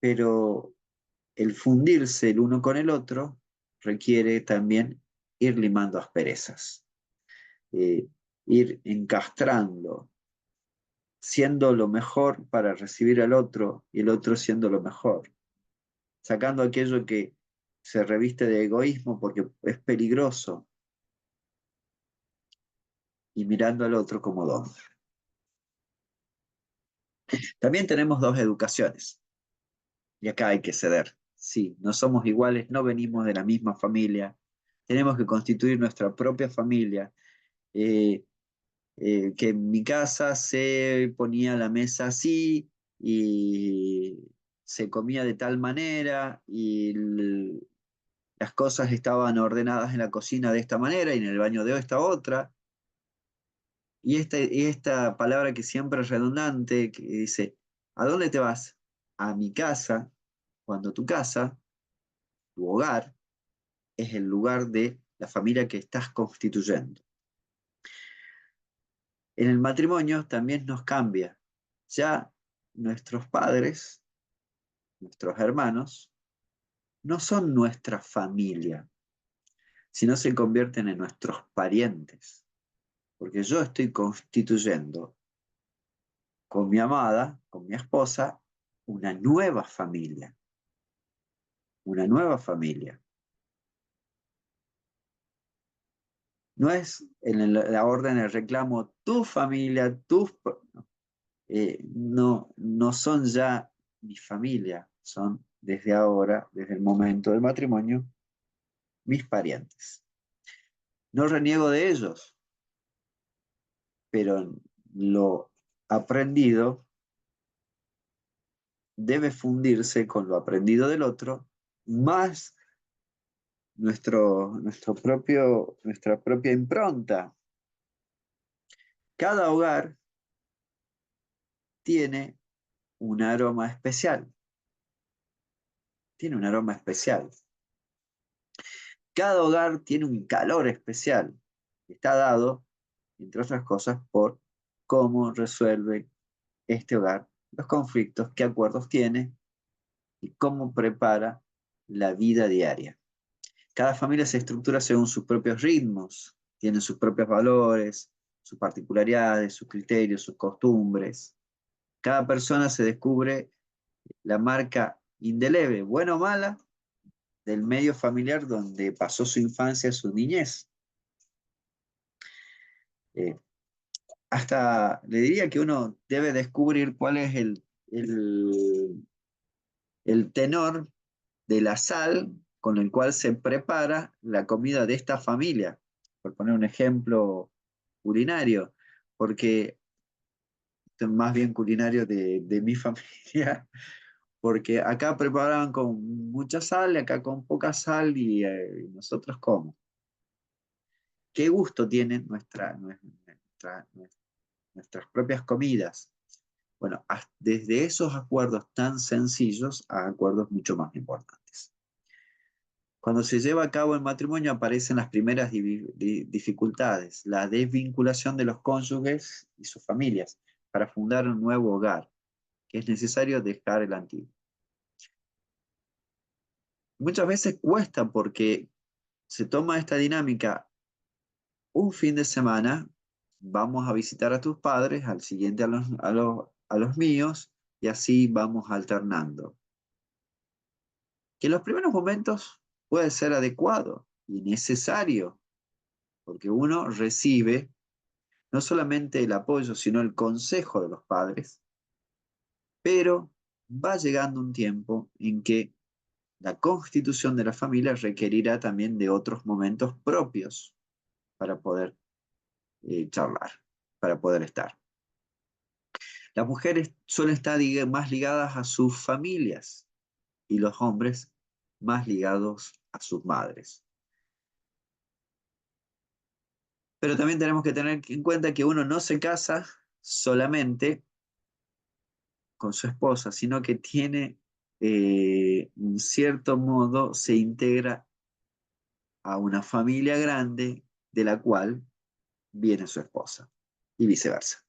pero el fundirse el uno con el otro requiere también ir limando asperezas, eh, ir encastrando, siendo lo mejor para recibir al otro y el otro siendo lo mejor, sacando aquello que se reviste de egoísmo porque es peligroso y mirando al otro como don. También tenemos dos educaciones y acá hay que ceder. Sí, no somos iguales, no venimos de la misma familia, tenemos que constituir nuestra propia familia. Que en mi casa se ponía la mesa así, y se comía de tal manera y las cosas estaban ordenadas en la cocina de esta manera y en el baño de esta otra. Y esta palabra que siempre es redundante, que dice, ¿a dónde te vas? A mi casa, cuando tu casa, tu hogar, es el lugar de la familia que estás constituyendo. En el matrimonio también nos cambia. Ya nuestros padres, nuestros hermanos, no son nuestra familia, sino se convierten en nuestros parientes, porque yo estoy constituyendo con mi amada, con mi esposa, una nueva familia, una nueva familia. No es en la orden del reclamo tu familia, no, no son ya mi familia, son desde ahora, desde el momento del matrimonio, mis parientes. No reniego de ellos, pero lo aprendido debe fundirse con lo aprendido del otro, más nuestra propia impronta. Cada hogar tiene un aroma especial, tiene un aroma especial. Cada hogar tiene un calor especial. Está dado, entre otras cosas, por cómo resuelve este hogar los conflictos, qué acuerdos tiene y cómo prepara la vida diaria. Cada familia se estructura según sus propios ritmos, tiene sus propios valores, sus particularidades, sus criterios, sus costumbres. Cada persona se descubre la marca indeleble, buena o mala, del medio familiar donde pasó su infancia, su niñez. Eh, Hasta le diría que uno debe descubrir cuál es el tenor de la sal con el cual se prepara la comida de esta familia, por poner un ejemplo culinario, porque esto es más bien culinario de mi familia, porque acá preparaban con mucha sal, y acá con poca sal, y nosotros cómo. ¿Qué gusto tienen nuestras propias comidas? Bueno, desde esos acuerdos tan sencillos a acuerdos mucho más importantes. Cuando se lleva a cabo el matrimonio aparecen las primeras dificultades, la desvinculación de los cónyuges y sus familias para fundar un nuevo hogar, que es necesario dejar el antiguo. Muchas veces cuesta porque se toma esta dinámica un fin de semana, vamos a visitar a tus padres, al siguiente a los míos, y así vamos alternando. Que en los primeros momentos puede ser adecuado y necesario, porque uno recibe no solamente el apoyo, sino el consejo de los padres, pero va llegando un tiempo en que la constitución de la familia requerirá también de otros momentos propios para poder charlar, para poder estar. Las mujeres suelen estar más ligadas a sus familias y los hombres más ligados a sus madres. Pero también tenemos que tener en cuenta que uno no se casa solamente con su esposa, sino que tiene, en cierto modo, se integra a una familia grande de la cual viene su esposa y viceversa.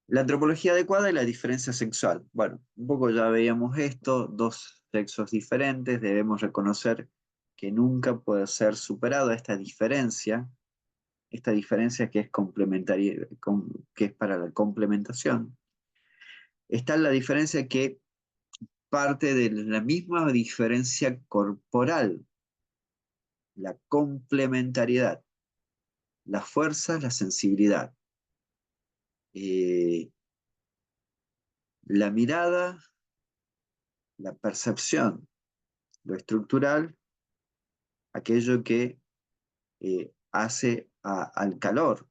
La antropología adecuada y la diferencia sexual. Bueno, un poco ya veíamos esto, dos sexos diferentes, debemos reconocer que nunca puede ser superada esta diferencia que es complementaria, que es para la complementación. Está la diferencia que parte de la misma diferencia corporal, la complementariedad, la fuerza, la sensibilidad, eh, la mirada, la percepción, lo estructural, aquello que hace al calor,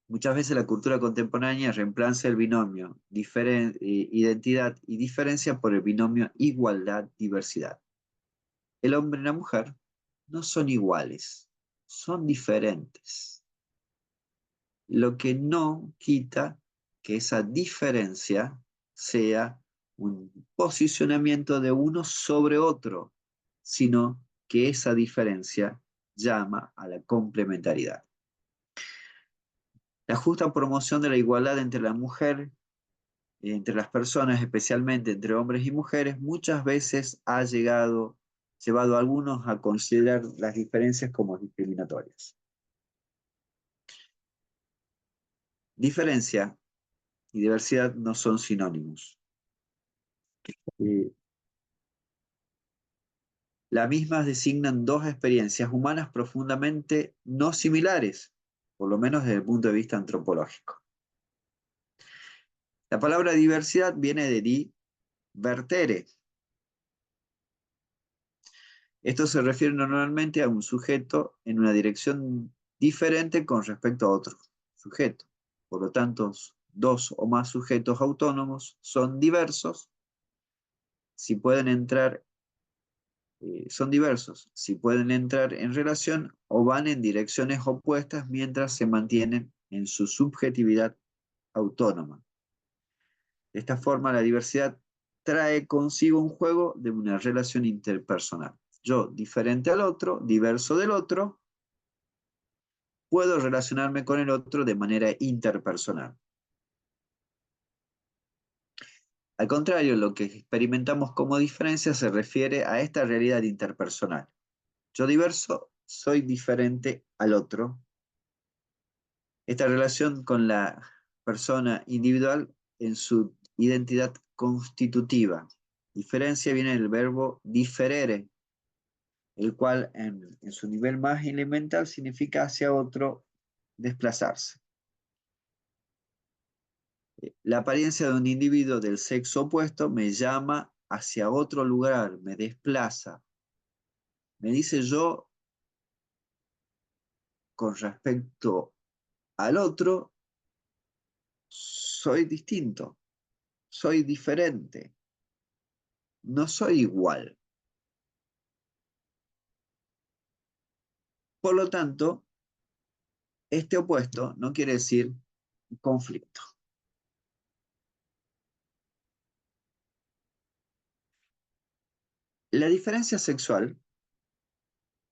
Muchas veces la cultura contemporánea reemplaza el binomio identidad y diferencia por el binomio igualdad-diversidad. El hombre y la mujer no son iguales, son diferentes. Lo que no quita que esa diferencia sea un posicionamiento de uno sobre otro, sino que esa diferencia llama a la complementariedad. La justa promoción de la igualdad entre la mujer, entre las personas, especialmente entre hombres y mujeres, muchas veces ha llevado a algunos a considerar las diferencias como discriminatorias. Diferencia y diversidad no son sinónimos. Eh, las mismas designan dos experiencias humanas profundamente no similares, por lo menos desde el punto de vista antropológico. La palabra diversidad viene de divertere. Esto se refiere normalmente a un sujeto en una dirección diferente con respecto a otro sujeto. Por lo tanto, dos o más sujetos autónomos son diversos si pueden entrar, son diversos si pueden entrar en relación o van en direcciones opuestas mientras se mantienen en su subjetividad autónoma. De esta forma, la diversidad trae consigo un juego de una relación interpersonal. Yo, diferente al otro, diverso del otro, puedo relacionarme con el otro de manera interpersonal. Al contrario, lo que experimentamos como diferencia se refiere a esta realidad interpersonal. Yo diverso soy diferente al otro. Esta relación con la persona individual en su identidad constitutiva. Diferencia viene del verbo diferere, el cual en su nivel más elemental significa hacia otro desplazarse. La apariencia de un individuo del sexo opuesto me llama hacia otro lugar, me desplaza. Me dice yo con respecto al otro, soy distinto, soy diferente, no soy igual. Por lo tanto, este opuesto no quiere decir conflicto. La diferencia sexual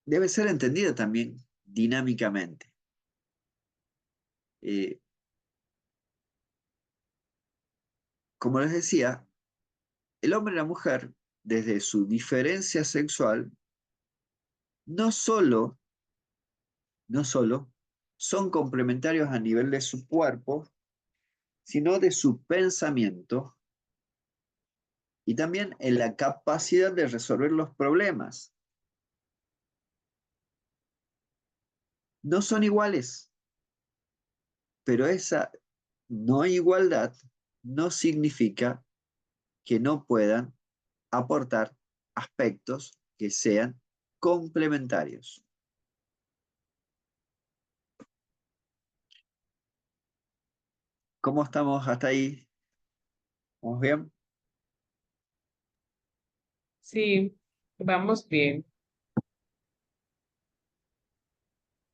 debe ser entendida también dinámicamente. Eh, como les decía, el hombre y la mujer, desde su diferencia sexual, no solo, no solo son complementarios a nivel de su cuerpo, sino de su pensamiento y también en la capacidad de resolver los problemas. No son iguales, pero esa no igualdad no significa que no puedan aportar aspectos que sean complementarios. ¿Cómo estamos hasta ahí? ¿Vamos bien? Sí, vamos bien.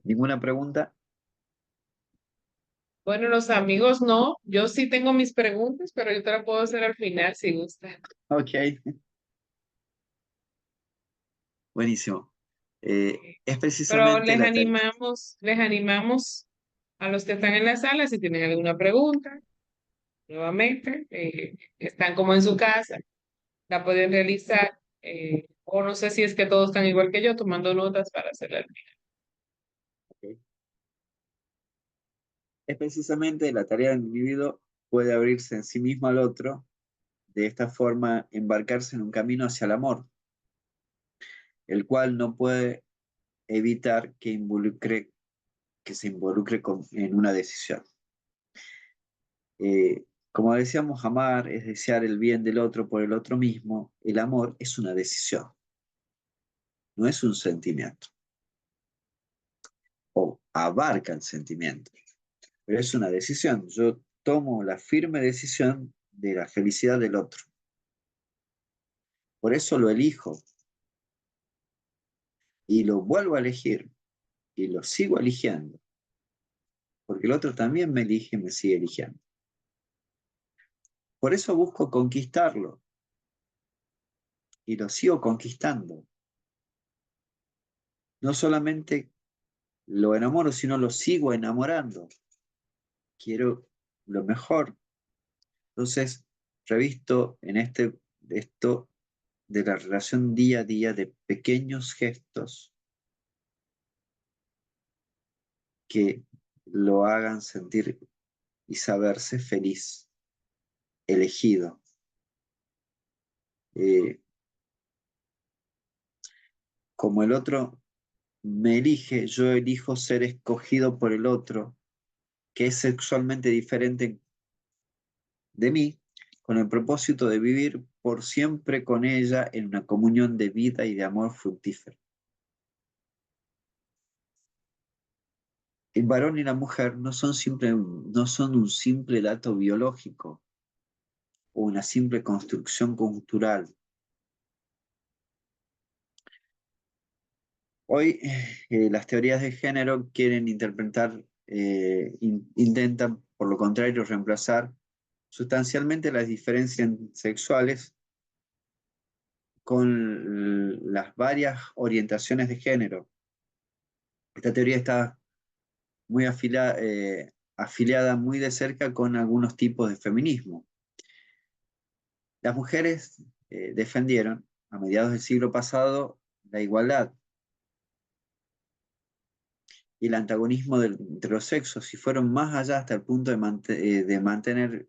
¿Ninguna pregunta? Bueno, los amigos no, yo sí tengo mis preguntas, pero yo te las puedo hacer al final si gusta. Ok, buenísimo. Es Pero precisamente la tarea. les animamos a los que están en la sala si tienen alguna pregunta, nuevamente, están como en su casa, la pueden realizar, o no sé si es que todos están igual que yo, tomando notas para hacerla. Okay. Es precisamente la tarea del individuo puede abrirse en sí mismo al otro, de esta forma embarcarse en un camino hacia el amor, el cual no puede evitar que se involucre en una decisión. Como decíamos, amar es desear el bien del otro por el otro mismo. El amor es una decisión, no es un sentimiento, o abarca el sentimiento. pero es una decisión. Yo tomo la firme decisión de la felicidad del otro. Por eso lo elijo y lo vuelvo a elegir y lo sigo eligiendo, porque el otro también me elige y me sigue eligiendo. Por eso busco conquistarlo y lo sigo conquistando. No solamente lo enamoro, sino lo sigo enamorando. Quiero lo mejor. Entonces, revisto en esto de la relación día a día de pequeños gestos que lo hagan sentir y saberse feliz, elegido. Eh, como el otro me elige, yo elijo ser escogido por el otro, que es sexualmente diferente de mí, con el propósito de vivir por siempre con ella en una comunión de vida y de amor fructífero. El varón y la mujer no son un simple dato biológico o una simple construcción cultural. Hoy las teorías de género quieren intentan, por lo contrario, reemplazar sustancialmente las diferencias sexuales con las varias orientaciones de género. Esta teoría está muy afiliada muy de cerca con algunos tipos de feminismo. Las mujeres defendieron a mediados del siglo pasado la igualdad y el antagonismo entre los sexos y fueron más allá hasta el punto de mantener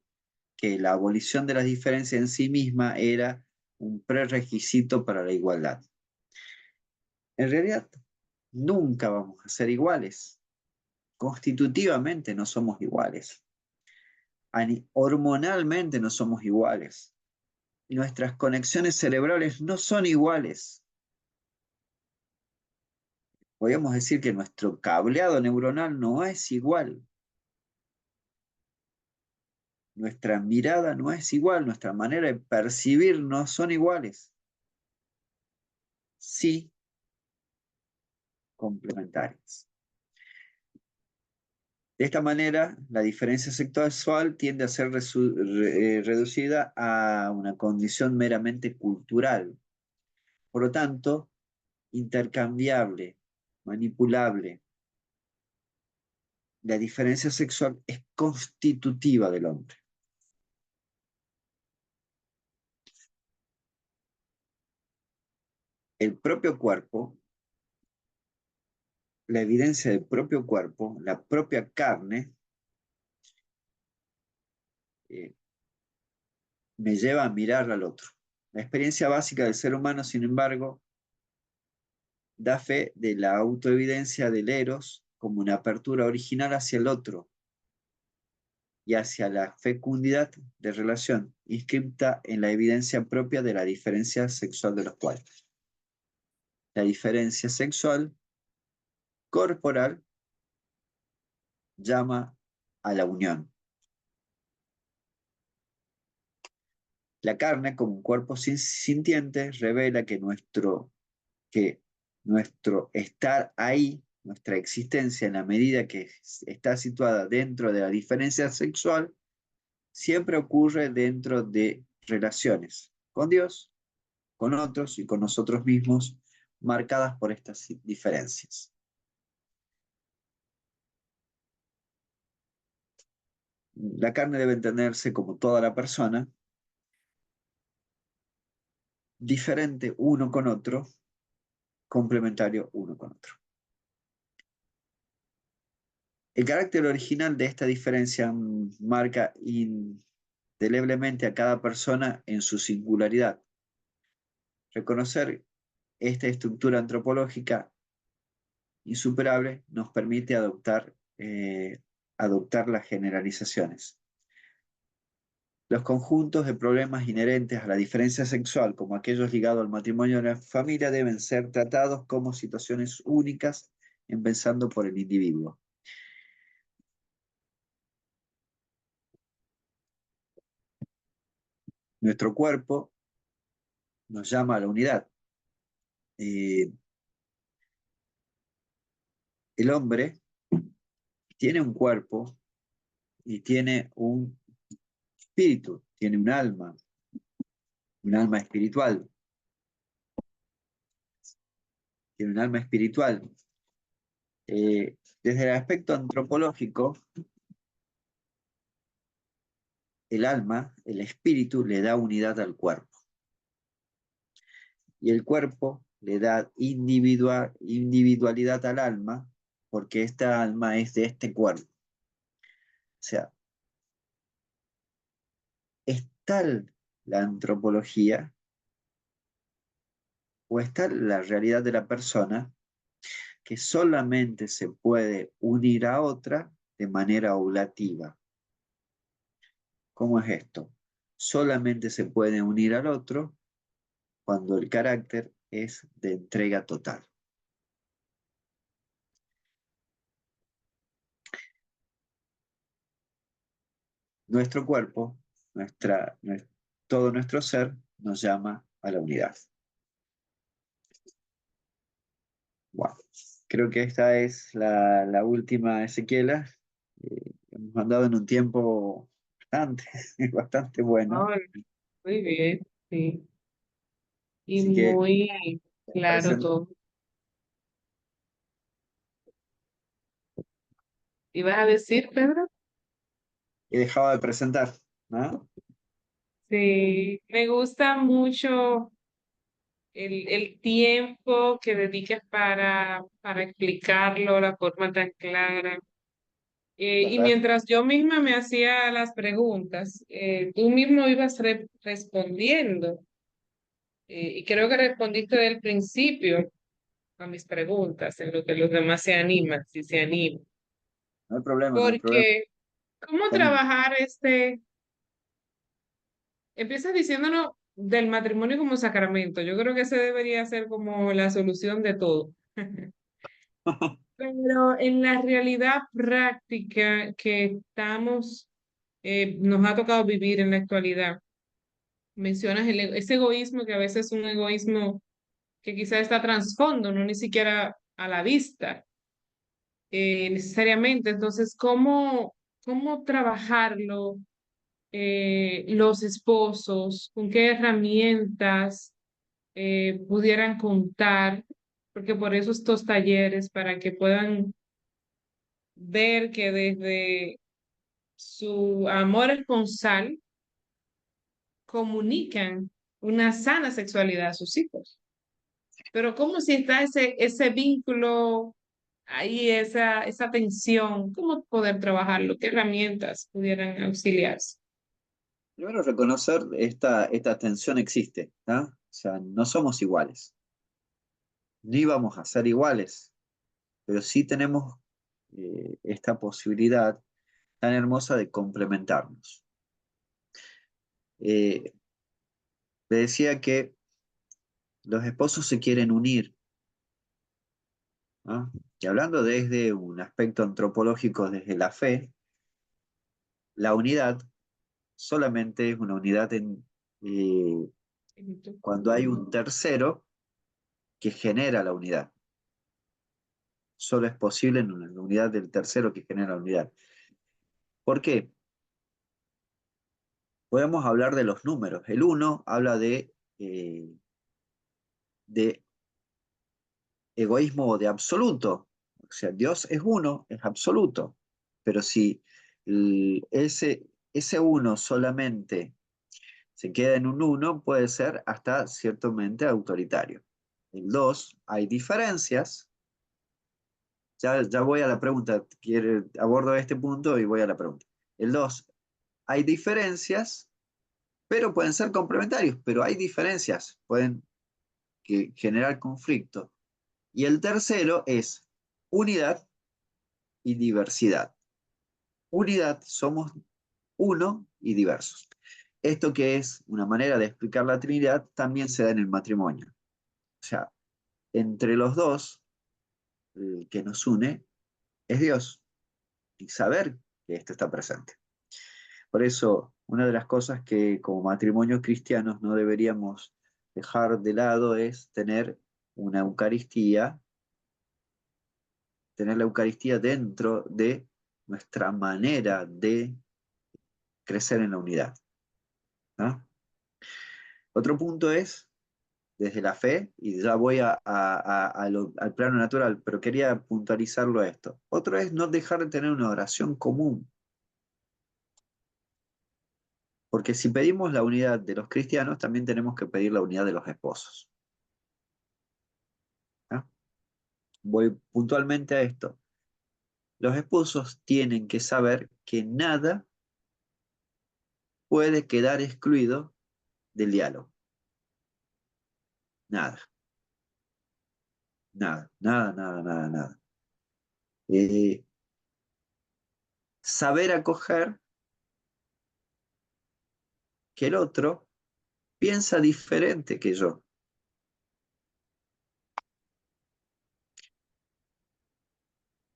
que la abolición de las diferencias en sí misma era un prerequisito para la igualdad. En realidad, nunca vamos a ser iguales. Constitutivamente no somos iguales. Hormonalmente no somos iguales. Nuestras conexiones cerebrales no son iguales. Podríamos decir que nuestro cableado neuronal no es igual. Nuestra mirada no es igual, nuestra manera de percibir no son iguales. Sí, complementarias. De esta manera, la diferencia sexual tiende a ser reducida a una condición meramente cultural. Por lo tanto, intercambiable, manipulable. La diferencia sexual es constitutiva del hombre. El propio cuerpo, la evidencia del propio cuerpo, la propia carne, eh, me lleva a mirar al otro. La experiencia básica del ser humano, sin embargo, da fe de la autoevidencia del eros como una apertura original hacia el otro y hacia la fecundidad de relación inscripta en la evidencia propia de la diferencia sexual de los cuerpos. La diferencia sexual corporal llama a la unión. La carne, como un cuerpo sintiente, revela que nuestro estar ahí, nuestra existencia en la medida que está situada dentro de la diferencia sexual, siempre ocurre dentro de relaciones con Dios, con otros y con nosotros mismos, marcadas por estas diferencias. La carne debe entenderse como toda la persona, diferente uno con otro, complementario uno con otro. El carácter original de esta diferencia marca indeleblemente a cada persona en su singularidad. Reconocer esta estructura antropológica insuperable nos permite adoptar las generalizaciones. Los conjuntos de problemas inherentes a la diferencia sexual, como aquellos ligados al matrimonio y a la familia, deben ser tratados como situaciones únicas, empezando por el individuo. Nuestro cuerpo nos llama a la unidad. Eh, el hombre tiene un cuerpo y tiene un espíritu, tiene un alma espiritual, tiene un alma espiritual. Desde el aspecto antropológico, el alma, el espíritu, le da unidad al cuerpo. Y el cuerpo le da individualidad al alma, porque esta alma es de este cuerpo. O sea, es tal la antropología o es tal la realidad de la persona que solamente se puede unir a otra de manera oblativa. ¿Cómo es esto? Solamente se puede unir al otro cuando el carácter es de entrega total. Nuestro cuerpo, todo nuestro ser nos llama a la unidad. Bueno, creo que esta es la última Ezequiela. Hemos andado en un tiempo bastante, bastante bueno. Ay, muy bien, sí. Y Así que muy claro present- todo. ¿Ibas a decir, Pedro? he dejado de presentar, ¿no? Sí, me gusta mucho el tiempo que dedicas para explicarlo, la forma tan clara. Y ¿Verdad? mientras yo misma me hacía las preguntas, tú mismo ibas respondiendo. Y creo que respondiste del principio a mis preguntas, en lo que los demás se animan, si se animan. No hay problema, no hay problema. Porque, ¿cómo También. trabajar este? Empiezas diciéndonos del matrimonio como sacramento. Yo creo que ese debería ser como la solución de todo. Pero en la realidad práctica que estamos, nos ha tocado vivir en la actualidad, mencionas ese egoísmo que a veces es un egoísmo que quizás está trasfondo, no ni siquiera a la vista necesariamente. Entonces, ¿cómo trabajarlo los esposos? ¿Con qué herramientas pudieran contar? Porque por eso estos talleres, para que puedan ver que desde su amor esponsal comunican una sana sexualidad a sus hijos. Pero ¿cómo si está ese vínculo ahí, esa tensión? ¿Cómo poder trabajarlo? ¿Qué herramientas pudieran auxiliarse? Primero reconocer esta tensión existe, ¿no? O sea, no somos iguales, ni vamos a ser iguales, pero sí tenemos esta posibilidad tan hermosa de complementarnos. Eh, Le decía que los esposos se quieren unir, ¿no? Y hablando desde un aspecto antropológico, desde la fe, la unidad solamente es una unidad eh, cuando hay un tercero que genera la unidad. Solo es posible en una unidad del tercero que genera la unidad. ¿Por qué? Podemos hablar de los números. El uno habla de egoísmo o de absoluto. O sea, Dios es uno, es absoluto. Pero si ese uno solamente se queda en un uno, puede ser hasta ciertamente autoritario. El 2 hay diferencias. Ya voy a la pregunta, abordo este punto y voy a la pregunta. El 2 hay diferencias, pero pueden ser complementarios, pero hay diferencias, pueden generar conflicto. Y el tercero es unidad y diversidad. Unidad, somos uno y diversos. Esto que es una manera de explicar la Trinidad también se da en el matrimonio. O sea, entre los dos, el que nos une es Dios y saber que esto está presente. Por eso, una de las cosas que como matrimonios cristianos no deberíamos dejar de lado es una Eucaristía, tener la Eucaristía dentro de nuestra manera de crecer en la unidad, ¿no? Otro punto es desde la fe, y ya voy al plano natural, pero quería puntualizarlo a esto. Otro es no dejar de tener una oración común, porque si pedimos la unidad de los cristianos, también tenemos que pedir la unidad de los esposos, ¿no? Voy puntualmente a esto. Los esposos tienen que saber que nada puede quedar excluido del diálogo. Nada, nada, nada, nada, nada, nada. Eh, Saber acoger que el otro piensa diferente que yo.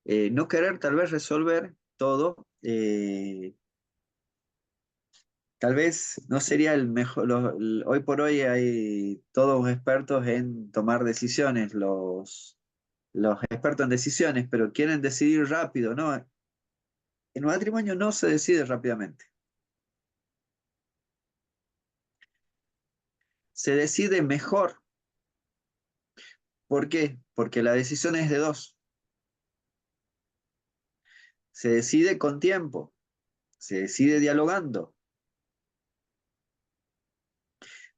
No querer tal vez resolver todo, tal vez no sería el mejor. Hoy por hoy hay todos expertos en tomar decisiones, los expertos en decisiones, pero quieren decidir rápido, ¿no? En un matrimonio no se decide rápidamente. Se decide mejor. ¿Por qué? Porque la decisión es de dos. Se decide con tiempo, se decide dialogando,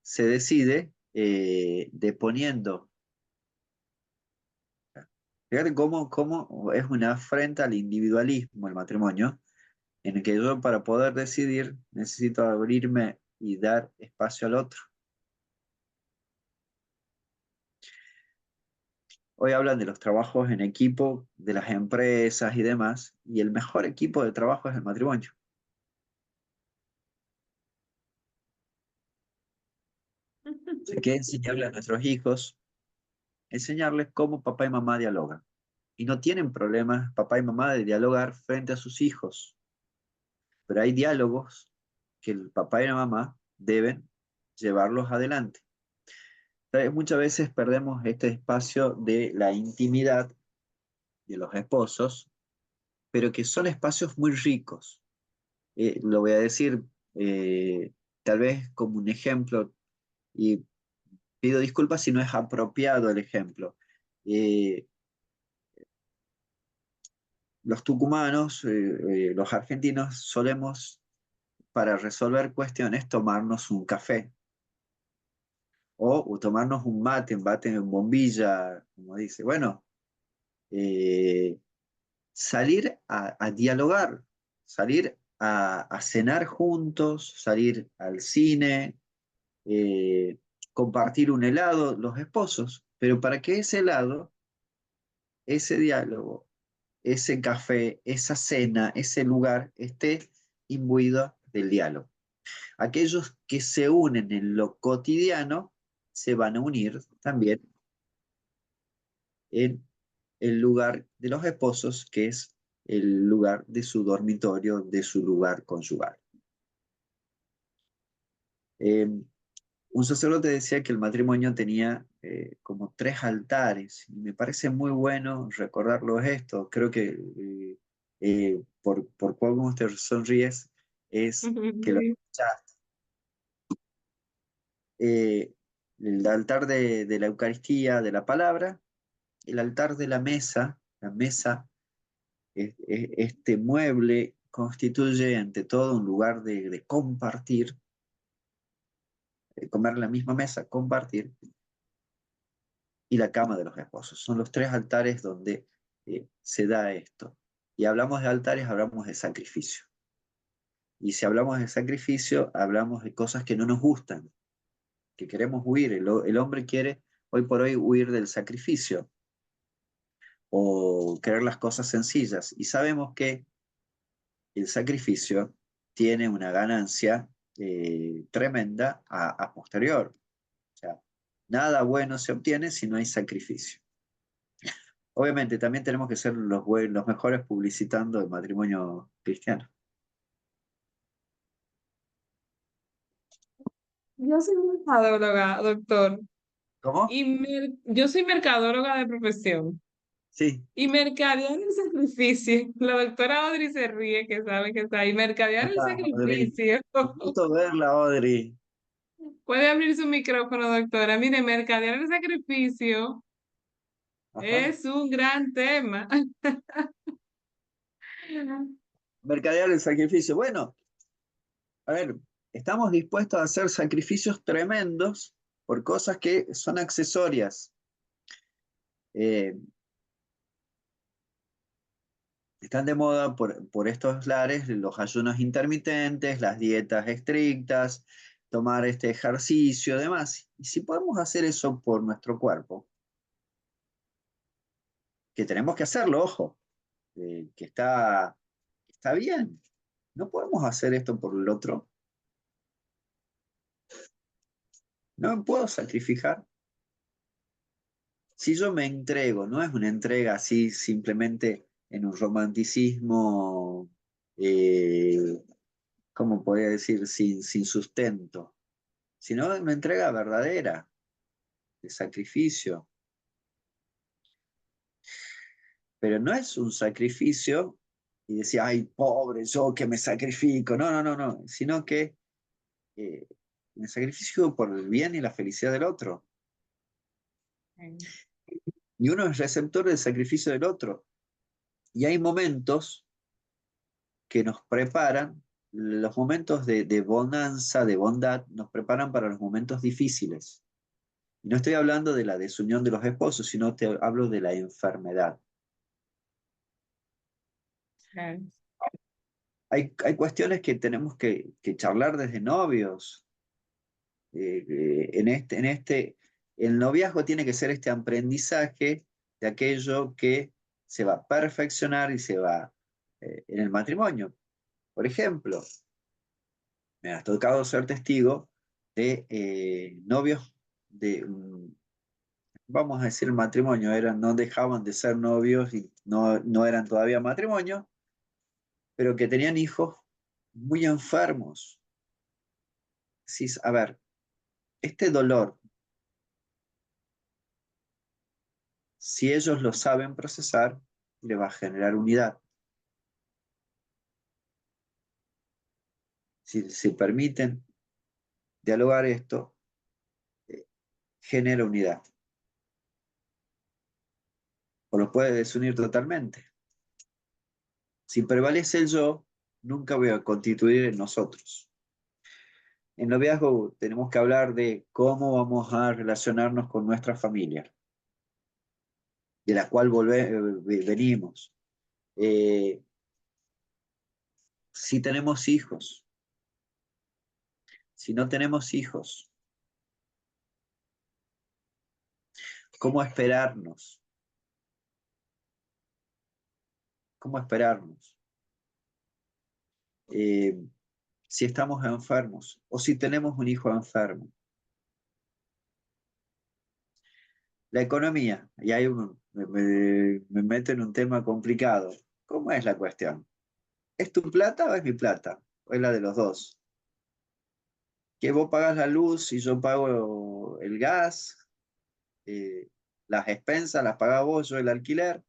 se decide deponiendo. Fíjate cómo es una afrenta al individualismo el matrimonio, en el que yo para poder decidir necesito abrirme y dar espacio al otro. Hoy hablan de los trabajos en equipo, de las empresas y demás, y el mejor equipo de trabajo es el matrimonio. Así que enseñarle a nuestros hijos, enseñarles cómo papá y mamá dialogan. Y no tienen problemas papá y mamá de dialogar frente a sus hijos, pero hay diálogos que el papá y la mamá deben llevarlos adelante. Entonces, muchas veces perdemos este espacio de la intimidad de los esposos, pero que son espacios muy ricos. Lo voy a decir eh, tal vez como un ejemplo, y pido disculpas si no es apropiado el ejemplo. Eh, los tucumanos, los argentinos, solemos para resolver cuestiones tomarnos un café o tomarnos un mate en bombilla, como dice. Bueno, eh, salir a dialogar, salir a cenar juntos, salir al cine, eh, compartir un helado, los esposos, pero para que ese helado, ese diálogo, ese café, esa cena, ese lugar esté imbuido del diálogo. Aquellos que se unen en lo cotidiano se van a unir también en el lugar de los esposos, que es el lugar de su dormitorio, de su lugar conyugal. Eh, un sacerdote decía que el matrimonio tenía como tres altares, y me parece muy bueno recordarlo esto. Creo que por cómo te sonríes es que lo Sí. escuchaste. Eh, el altar de la Eucaristía, de la palabra, el altar de la mesa, este mueble constituye ante todo un lugar de compartir, comer en la misma mesa, compartir, y la cama de los esposos. Son los tres altares donde se da esto. Y hablamos de altares, hablamos de sacrificio. Y si hablamos de sacrificio, hablamos de cosas que no nos gustan, que queremos huir. El hombre quiere hoy por hoy huir del sacrificio o querer las cosas sencillas. Y sabemos que el sacrificio tiene una ganancia tremenda a posterior. O sea, nada bueno se obtiene si no hay sacrificio. Obviamente, también tenemos que ser los mejores publicitando el matrimonio cristiano. Yo soy mercadóloga, doctor, ¿Cómo? y yo soy mercadóloga de profesión. Sí. Y mercadear el sacrificio. La doctora Audrey se ríe, que sabe que está ahí. Mercadear el Audrey. sacrificio. Un gusto verla, Audrey. Puede abrir su micrófono, doctora. Mire, mercadear el sacrificio Ajá. es un gran tema. Mercadear el sacrificio. Bueno, a ver, estamos dispuestos a hacer sacrificios tremendos por cosas que son accesorias. Eh, Están de moda por estos lares los ayunos intermitentes, las dietas estrictas, tomar este ejercicio, demás. Y si podemos hacer eso por nuestro cuerpo, que tenemos que hacerlo, ojo, que está bien. No podemos hacer esto por el otro. No me puedo sacrificar. Si yo me entrego, no es una entrega así simplemente en un romanticismo, eh, ¿cómo podría decir? Sin sustento, sino una entrega verdadera, de sacrificio. Pero no es un sacrificio y decir, ay, pobre, yo que me sacrifico. No, no, no, no, sino que eh, me sacrificio por el bien y la felicidad del otro. Y uno es receptor del sacrificio del otro. Y hay momentos que nos preparan, los momentos de bonanza, de bondad, nos preparan para los momentos difíciles. Y no estoy hablando de la desunión de los esposos, sino te hablo de la enfermedad. Hay cuestiones que tenemos que charlar desde novios. El noviazgo tiene que ser este aprendizaje de aquello que se va a perfeccionar y se va en el matrimonio. Por ejemplo, me ha tocado ser testigo de novios de, vamos a decir matrimonio, no dejaban de ser novios y no eran todavía matrimonio, pero que tenían hijos muy enfermos. Sí, a ver, este dolor, si ellos lo saben procesar, le va a generar unidad. Si se permiten dialogar esto, eh, genera unidad. O lo puede desunir totalmente. Si prevalece el yo, nunca voy a constituir en nosotros. En noviazgo tenemos que hablar de cómo vamos a relacionarnos con nuestra familia, de la cual venimos. Eh, si tenemos hijos, si no tenemos hijos, ¿cómo esperarnos? ¿Cómo esperarnos? Eh, si estamos enfermos o si tenemos un hijo enfermo. La economía, y ahí me meto en un tema complicado. ¿Cómo es la cuestión? ¿Es tu plata o es mi plata? ¿O es la de los dos? Que vos pagas la luz y yo pago el gas, eh, las expensas las pagás vos, yo el alquiler.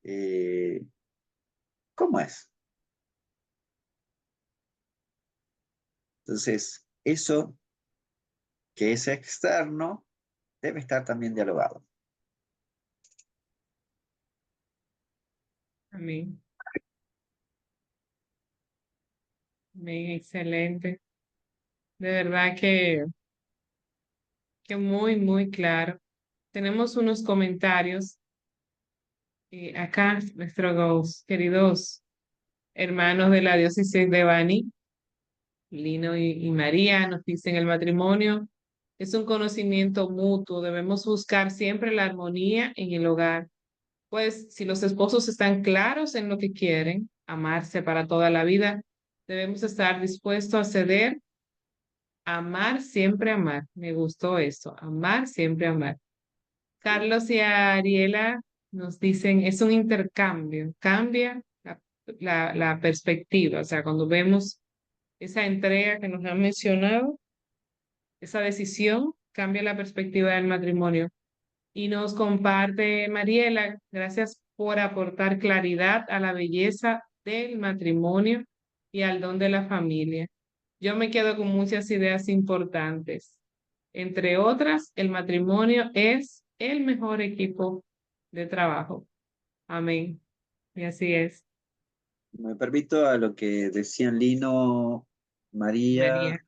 Eh, ¿Cómo es? Entonces, eso que es externo debe estar también dialogado. Amén. Amén, excelente. De verdad que muy, muy claro. Tenemos unos comentarios acá, nuestros queridos hermanos de la diócesis de Bani, Lino y María, nos dicen el matrimonio es un conocimiento mutuo. Debemos buscar siempre la armonía en el hogar. Pues si los esposos están claros en lo que quieren, amarse para toda la vida, debemos estar dispuestos a ceder, amar, siempre amar. Me gustó esto, amar, siempre amar. Sí. Carlos y Ariela nos dicen, es un intercambio, cambia la perspectiva, o sea, cuando vemos esa entrega que nos han mencionado, esa decisión cambia la perspectiva del matrimonio. Y nos comparte Mariela, gracias por aportar claridad a la belleza del matrimonio y al don de la familia. Yo me quedo con muchas ideas importantes. Entre otras, el matrimonio es el mejor equipo de trabajo. Amén. Y así es, Me permito a lo que decían Lino, María. María,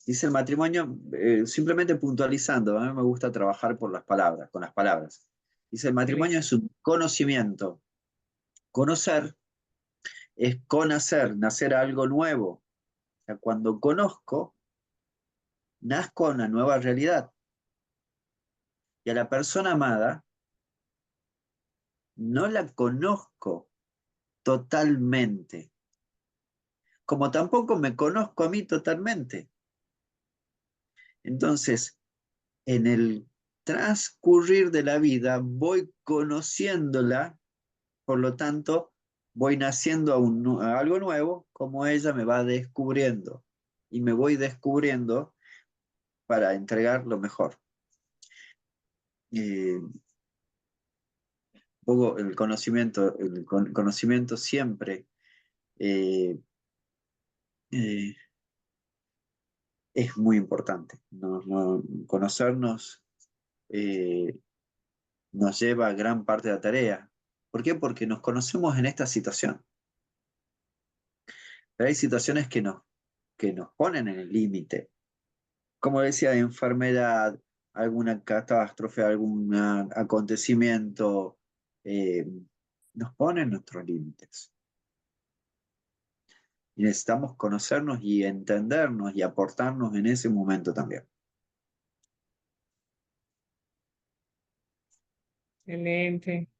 dice el matrimonio, simplemente puntualizando, a mí me gusta trabajar por las palabras, con las palabras. Dice, el matrimonio Excelente. es un conocimiento. Conocer es conacer, nacer a algo nuevo. O sea, cuando conozco, nazco a una nueva realidad. Y a la persona amada no la conozco totalmente, como tampoco me conozco a mí totalmente. Entonces, en el transcurrir de la vida voy conociéndola, por lo tanto, voy naciendo a algo nuevo, como ella me va descubriendo. Y me voy descubriendo para entregar lo mejor. Un poco el conocimiento siempre eh, eh, es muy importante. Conocernos eh, nos lleva a gran parte de la tarea. ¿Por qué? Porque nos conocemos en esta situación. Pero hay situaciones que nos ponen en el límite. Como decía, de enfermedad, alguna catástrofe, algún acontecimiento, eh, nos ponen nuestros límites. Y necesitamos conocernos y entendernos y aportarnos en ese momento también. Excelente.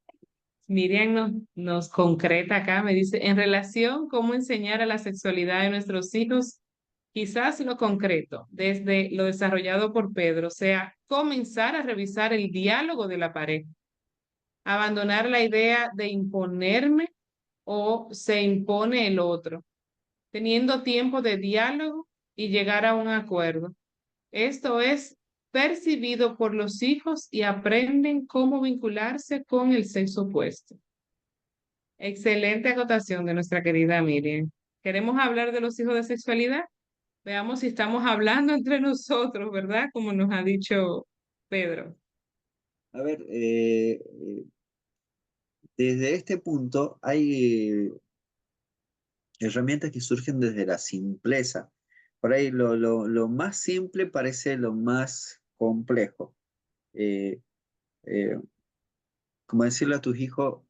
Miriam nos concreta acá, me dice, en relación cómo enseñar a la sexualidad de nuestros hijos, quizás lo concreto, desde lo desarrollado por Pedro, sea comenzar a revisar el diálogo de la pareja, abandonar la idea de imponerme o se impone el otro, teniendo tiempo de diálogo y llegar a un acuerdo. Esto es percibido por los hijos y aprenden cómo vincularse con el sexo opuesto. Excelente acotación de nuestra querida Miriam. ¿Queremos hablar de los hijos de sexualidad? Veamos si estamos hablando entre nosotros, ¿verdad? Como nos ha dicho Pedro. A ver, desde este punto hay herramientas que surgen desde la simpleza. Por ahí lo más simple parece lo más complejo. Eh, eh, como decirle a tus hijos,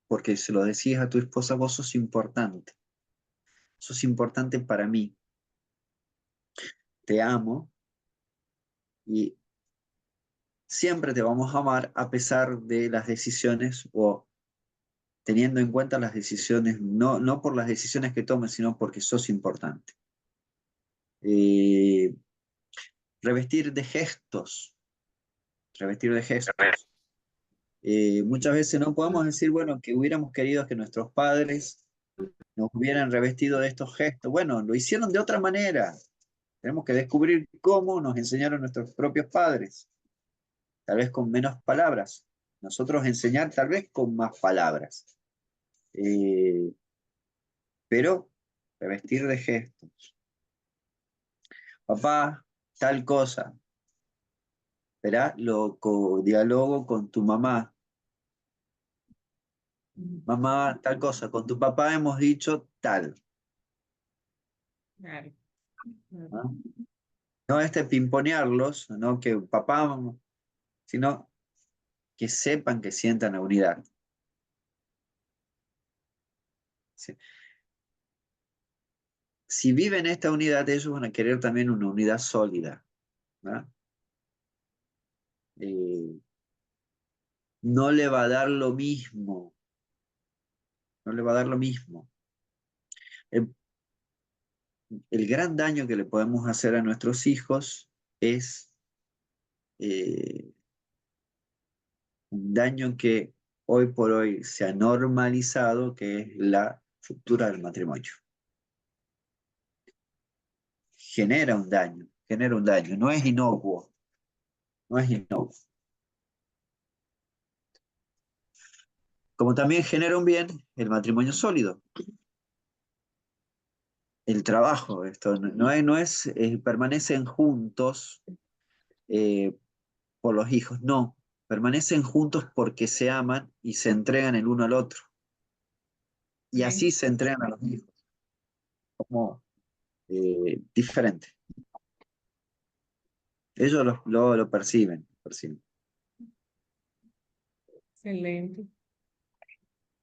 porque se lo decís a tu esposa, vos sos importante para mí, te amo y siempre te vamos a amar a pesar de las decisiones o teniendo en cuenta las decisiones, no por las decisiones que tomes, sino porque sos importante. Eh, revestir de gestos, revestir de gestos. Muchas veces no podemos decir, bueno, que hubiéramos querido que nuestros padres nos hubieran revestido de estos gestos. Bueno, lo hicieron de otra manera. Tenemos que descubrir cómo nos enseñaron nuestros propios padres, tal vez con menos palabras. Nosotros enseñar tal vez con más palabras. Eh, pero revestir de gestos. Papá, tal cosa. Verá, diálogo con tu mamá. Mamá, tal cosa. Con tu papá hemos dicho tal. Claro, claro. ¿No? No pimponearlos, no que papá, sino que sepan que sientan la unidad. Sí. Si viven esta unidad, ellos van a querer también una unidad sólida. ¿No? Eh, no le va a dar lo mismo, no le va a dar lo mismo. El, el gran daño que le podemos hacer a nuestros hijos es eh, un daño que hoy por hoy se ha normalizado, que es la ruptura del matrimonio. genera un daño, no es inocuo, no es inocuo. Como también genera un bien el matrimonio sólido, el trabajo, esto no es permanecen juntos eh, por los hijos, no, permanecen juntos porque se aman y se entregan el uno al otro, y Sí, así se entregan a los hijos, como diferente. Ellos lo perciben. excelente.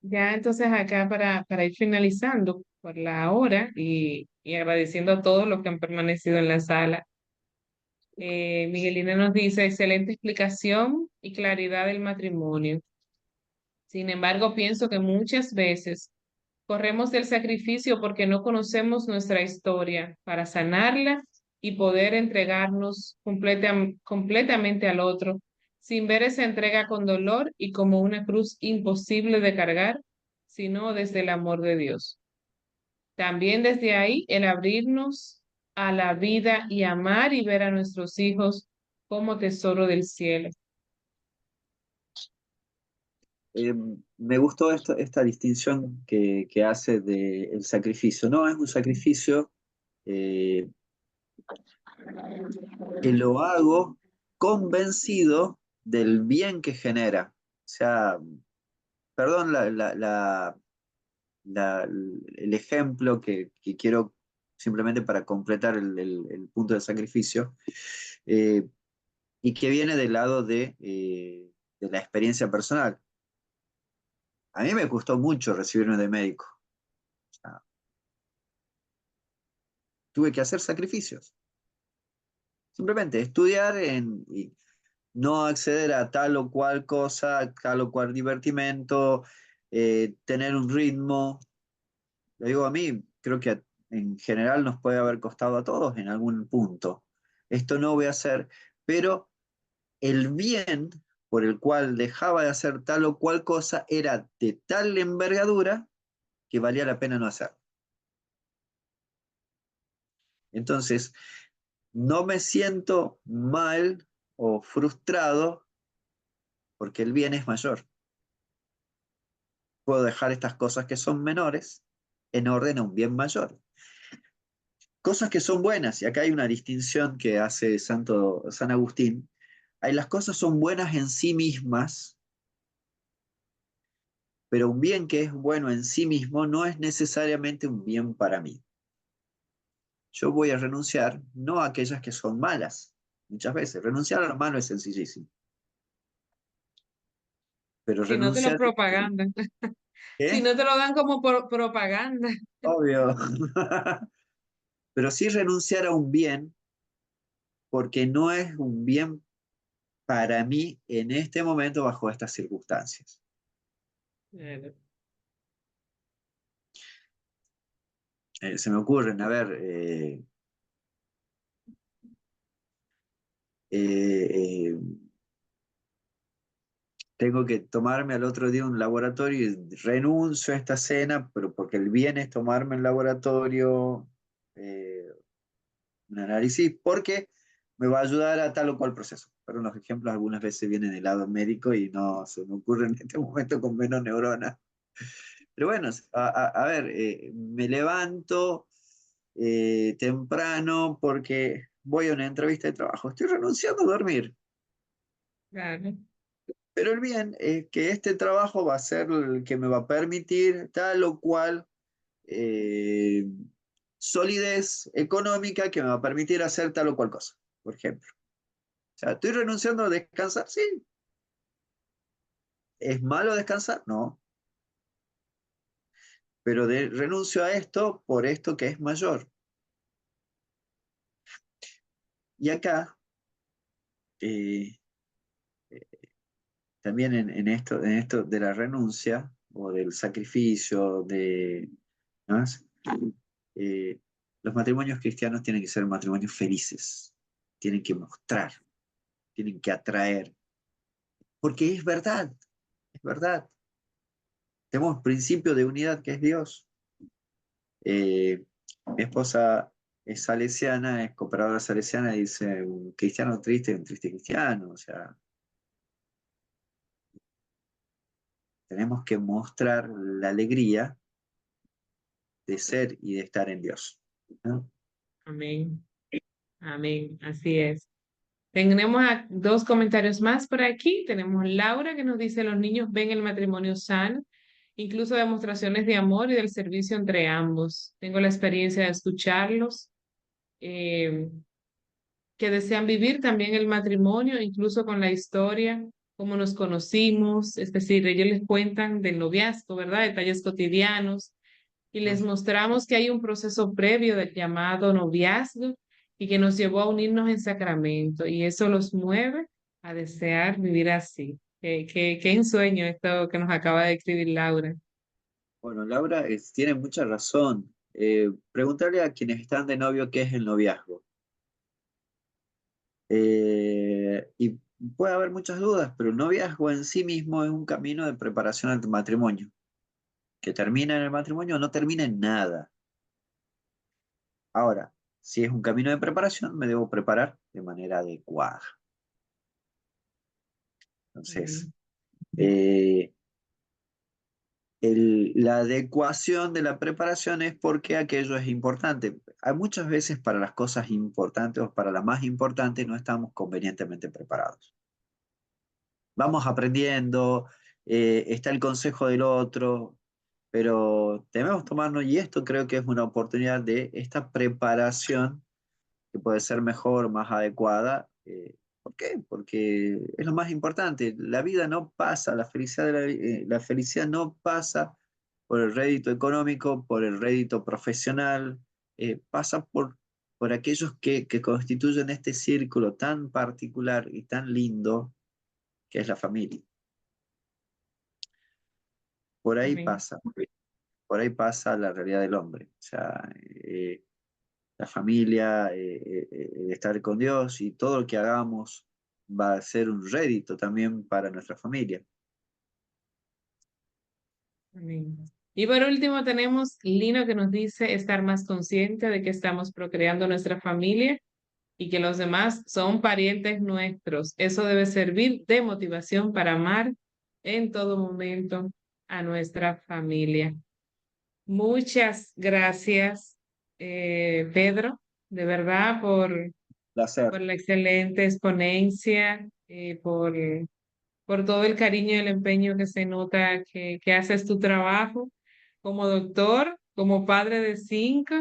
Ya entonces acá para ir finalizando por la hora y agradeciendo a todos los que han permanecido en la sala. Miguelina nos dice, excelente explicación y claridad del matrimonio. Sin embargo, pienso que muchas veces corremos del sacrificio porque no conocemos nuestra historia para sanarla y poder entregarnos completamente al otro, sin ver esa entrega con dolor y como una cruz imposible de cargar, sino desde el amor de Dios. También desde ahí el abrirnos a la vida y amar y ver a nuestros hijos como tesoro del cielo. Me gustó esta distinción que hace del sacrificio. No es un sacrificio eh, que lo hago convencido del bien que genera. O sea, perdón el ejemplo que quiero simplemente para completar el punto del sacrificio, eh, y que viene del lado de la experiencia personal. A mí me costó mucho recibirme de médico. O sea, tuve que hacer sacrificios. Simplemente estudiar y no acceder a tal o cual cosa, tal o cual divertimento, tener un ritmo. Lo digo a mí, creo que en general nos puede haber costado a todos en algún punto. Esto no voy a hacer, pero el bien por el cual dejaba de hacer tal o cual cosa era de tal envergadura que valía la pena no hacer. Entonces, no me siento mal o frustrado porque el bien es mayor. Puedo dejar estas cosas que son menores en orden a un bien mayor. Cosas que son buenas, y acá hay una distinción que hace San Agustín. Hay las cosas son buenas en sí mismas, pero un bien que es bueno en sí mismo no es necesariamente un bien para mí. Yo voy a renunciar no a aquellas que son malas. Muchas veces, renunciar a lo malo es sencillísimo, pero Si no te lo renunciar, propagandan, si ¿qué? no te lo dan como propaganda. Obvio. Pero sí renunciar a un bien porque no es un bien para mí en este momento bajo estas circunstancias. Claro. Se me ocurren, a ver, eh, eh, tengo que tomarme al otro día un laboratorio y renuncio a esta cena, pero porque el bien es tomarme el laboratorio, un análisis, porque me va a ayudar a tal o cual proceso. Pero los ejemplos algunas veces vienen del lado médico y no se me ocurren en este momento con menos neuronas. Pero bueno, a ver, me levanto temprano porque voy a una entrevista de trabajo. Estoy renunciando a dormir, Claro. pero el bien es que este trabajo va a ser el que me va a permitir tal o cual eh, solidez económica que me va a permitir hacer tal o cual cosa, por ejemplo. O sea, ¿estoy renunciando a descansar? Sí. ¿Es malo descansar? No. Pero renuncio a esto por esto que es mayor. Y acá, eh, también en esto de la renuncia o del sacrificio, ¿no? Eh, los matrimonios cristianos tienen que ser matrimonios felices, tienen que mostrar, tienen que atraer, porque es verdad, es verdad. Tenemos principio de unidad que es Dios. Mi esposa es salesiana, es cooperadora salesiana, y dice un cristiano triste, un triste cristiano. O sea, tenemos que mostrar la alegría de ser y de estar en Dios, ¿no? Amén. Amén. Así es. Tenemos dos comentarios más por aquí. Tenemos Laura que nos dice, los niños ven el matrimonio sano, incluso demostraciones de amor y del servicio entre ambos. Tengo la experiencia de escucharlos, eh, que desean vivir también el matrimonio, incluso con la historia, cómo nos conocimos, es decir, ellos les cuentan del noviazgo, ¿verdad? Detalles cotidianos y les mostramos que hay un proceso previo del llamado noviazgo y que nos llevó a unirnos en sacramento y eso los mueve a desear vivir así. Qué ensueño esto que nos acaba de escribir Laura. Bueno, Laura tiene mucha razón. Preguntarle a quienes están de novio qué es el noviazgo. Y puede haber muchas dudas, pero el noviazgo en sí mismo es un camino de preparación al matrimonio. Que termina en el matrimonio o no termina en nada. Ahora, si es un camino de preparación, me debo preparar de manera adecuada. Entonces, Amén. eh, la adecuación de la preparación es porque aquello es importante. Hay muchas veces para las cosas importantes o para las más importantes no estamos convenientemente preparados. Vamos aprendiendo, está el consejo del otro, pero debemos tomarnos, y esto creo que es una oportunidad de esta preparación que puede ser mejor, más adecuada. ¿Por qué? Porque es lo más importante. La vida no pasa, la felicidad, la felicidad no pasa por el rédito económico, por el rédito profesional, pasa por aquellos que constituyen este círculo tan particular y tan lindo que es la familia. Por ahí Amén. pasa, por ahí pasa la realidad del hombre. O sea, la familia, el estar con Dios y todo lo que hagamos va a ser un rédito también para nuestra familia. Amén. Y por último tenemos Lino que nos dice estar más consciente de que estamos procreando nuestra familia y que los demás son parientes nuestros. Eso debe servir de motivación para amar en todo momento a nuestra familia. Muchas gracias, Pedro, de verdad, Placer. por la excelente exponencia, por todo el cariño y el empeño que se nota que haces tu trabajo como doctor, como padre de cinco.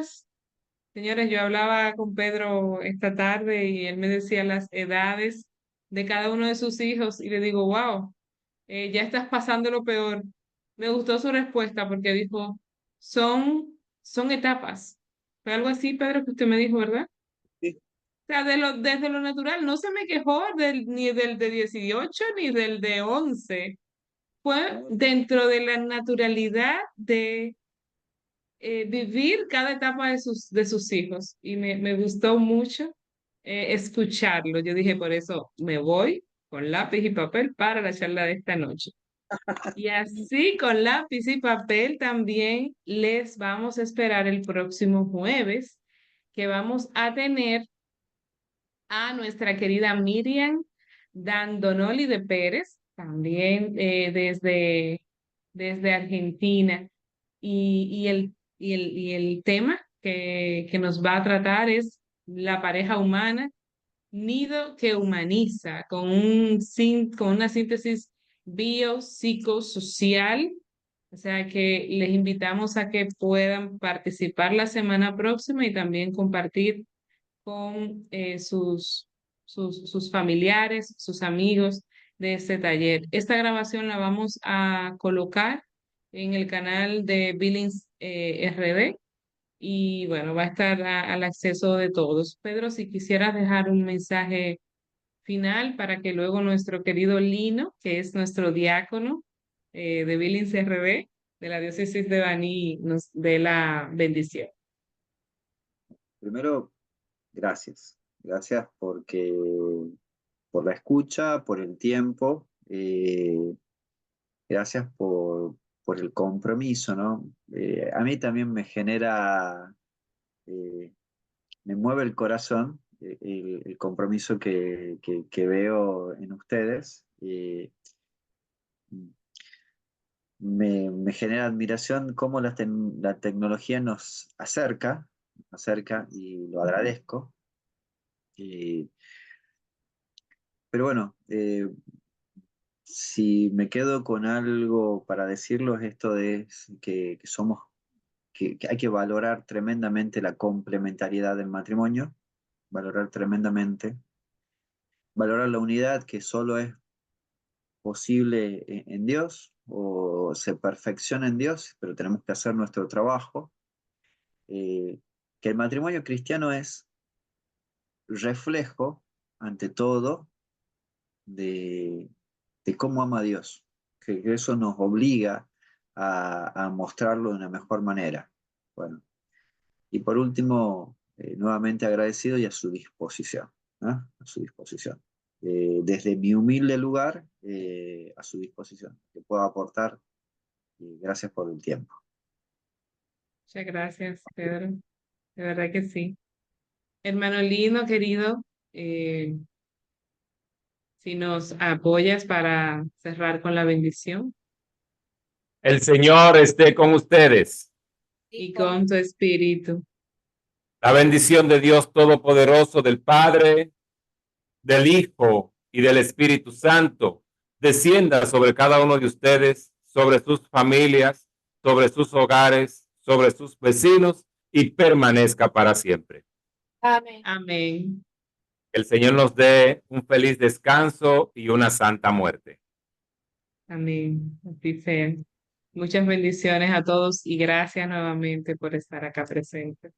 Señores, yo hablaba con Pedro esta tarde y él me decía las edades de cada uno de sus hijos y le digo, wow, ya estás pasando lo peor. Me gustó su respuesta porque dijo, son etapas. Fue algo así, Pedro, que usted me dijo, ¿verdad? Sí, O sea, desde lo natural, no se me quejó ni del de 18 ni del de 11. Fue dentro de la naturalidad de vivir cada etapa de sus hijos y me gustó mucho escucharlo. Yo dije, por eso me voy con lápiz y papel para la charla de esta noche. Y así con lápiz y papel también les vamos a esperar el próximo jueves, que vamos a tener a nuestra querida Miriam Dandonoli de Pérez, también desde Argentina. Y el tema que nos va a tratar es la pareja humana, nido que humaniza, con una síntesis biopsicosocial. O sea que les invitamos a que puedan participar la semana próxima y también compartir con sus familiares, sus amigos de este taller. Esta grabación la vamos a colocar en el canal de Billings RD y bueno, va a estar al acceso de todos. Pedro, si quisieras dejar un mensaje final para que luego nuestro querido Lino, que es nuestro diácono de Billings RD, de la diócesis de Baní, nos dé la bendición. primero, gracias. Gracias por la escucha, por el tiempo, gracias por el compromiso, ¿no? A mí también me genera eh, me mueve el corazón el compromiso que veo en ustedes. Me genera admiración cómo la tecnología nos acerca y lo agradezco. Pero bueno, si me quedo con algo para decirlo es esto de que hay que valorar tremendamente la complementariedad del matrimonio, valorar tremendamente, valorar la unidad que solo es posible en Dios o se perfecciona en Dios, pero tenemos que hacer nuestro trabajo. Que el matrimonio cristiano es reflejo, ante todo, de, de cómo ama a Dios, que eso nos obliga a mostrarlo de una mejor manera. Bueno, y por último, nuevamente agradecido y a su disposición, ¿no? A su disposición. Desde mi humilde lugar, a su disposición, que puedo aportar, y gracias por el tiempo. Muchas gracias, Pedro. De verdad que sí. Hermano Lino, querido, eh, si nos apoyas para cerrar con la bendición El Señor esté con ustedes. y con tu espíritu. La bendición de Dios Todopoderoso, del Padre, del Hijo y del Espíritu Santo, descienda sobre cada uno de ustedes, sobre sus familias, sobre sus hogares, sobre sus vecinos y permanezca para siempre. Amén. Amén. El Señor nos dé un feliz descanso y una santa muerte. Amén. Así sea. Muchas bendiciones a todos y gracias nuevamente por estar acá presente.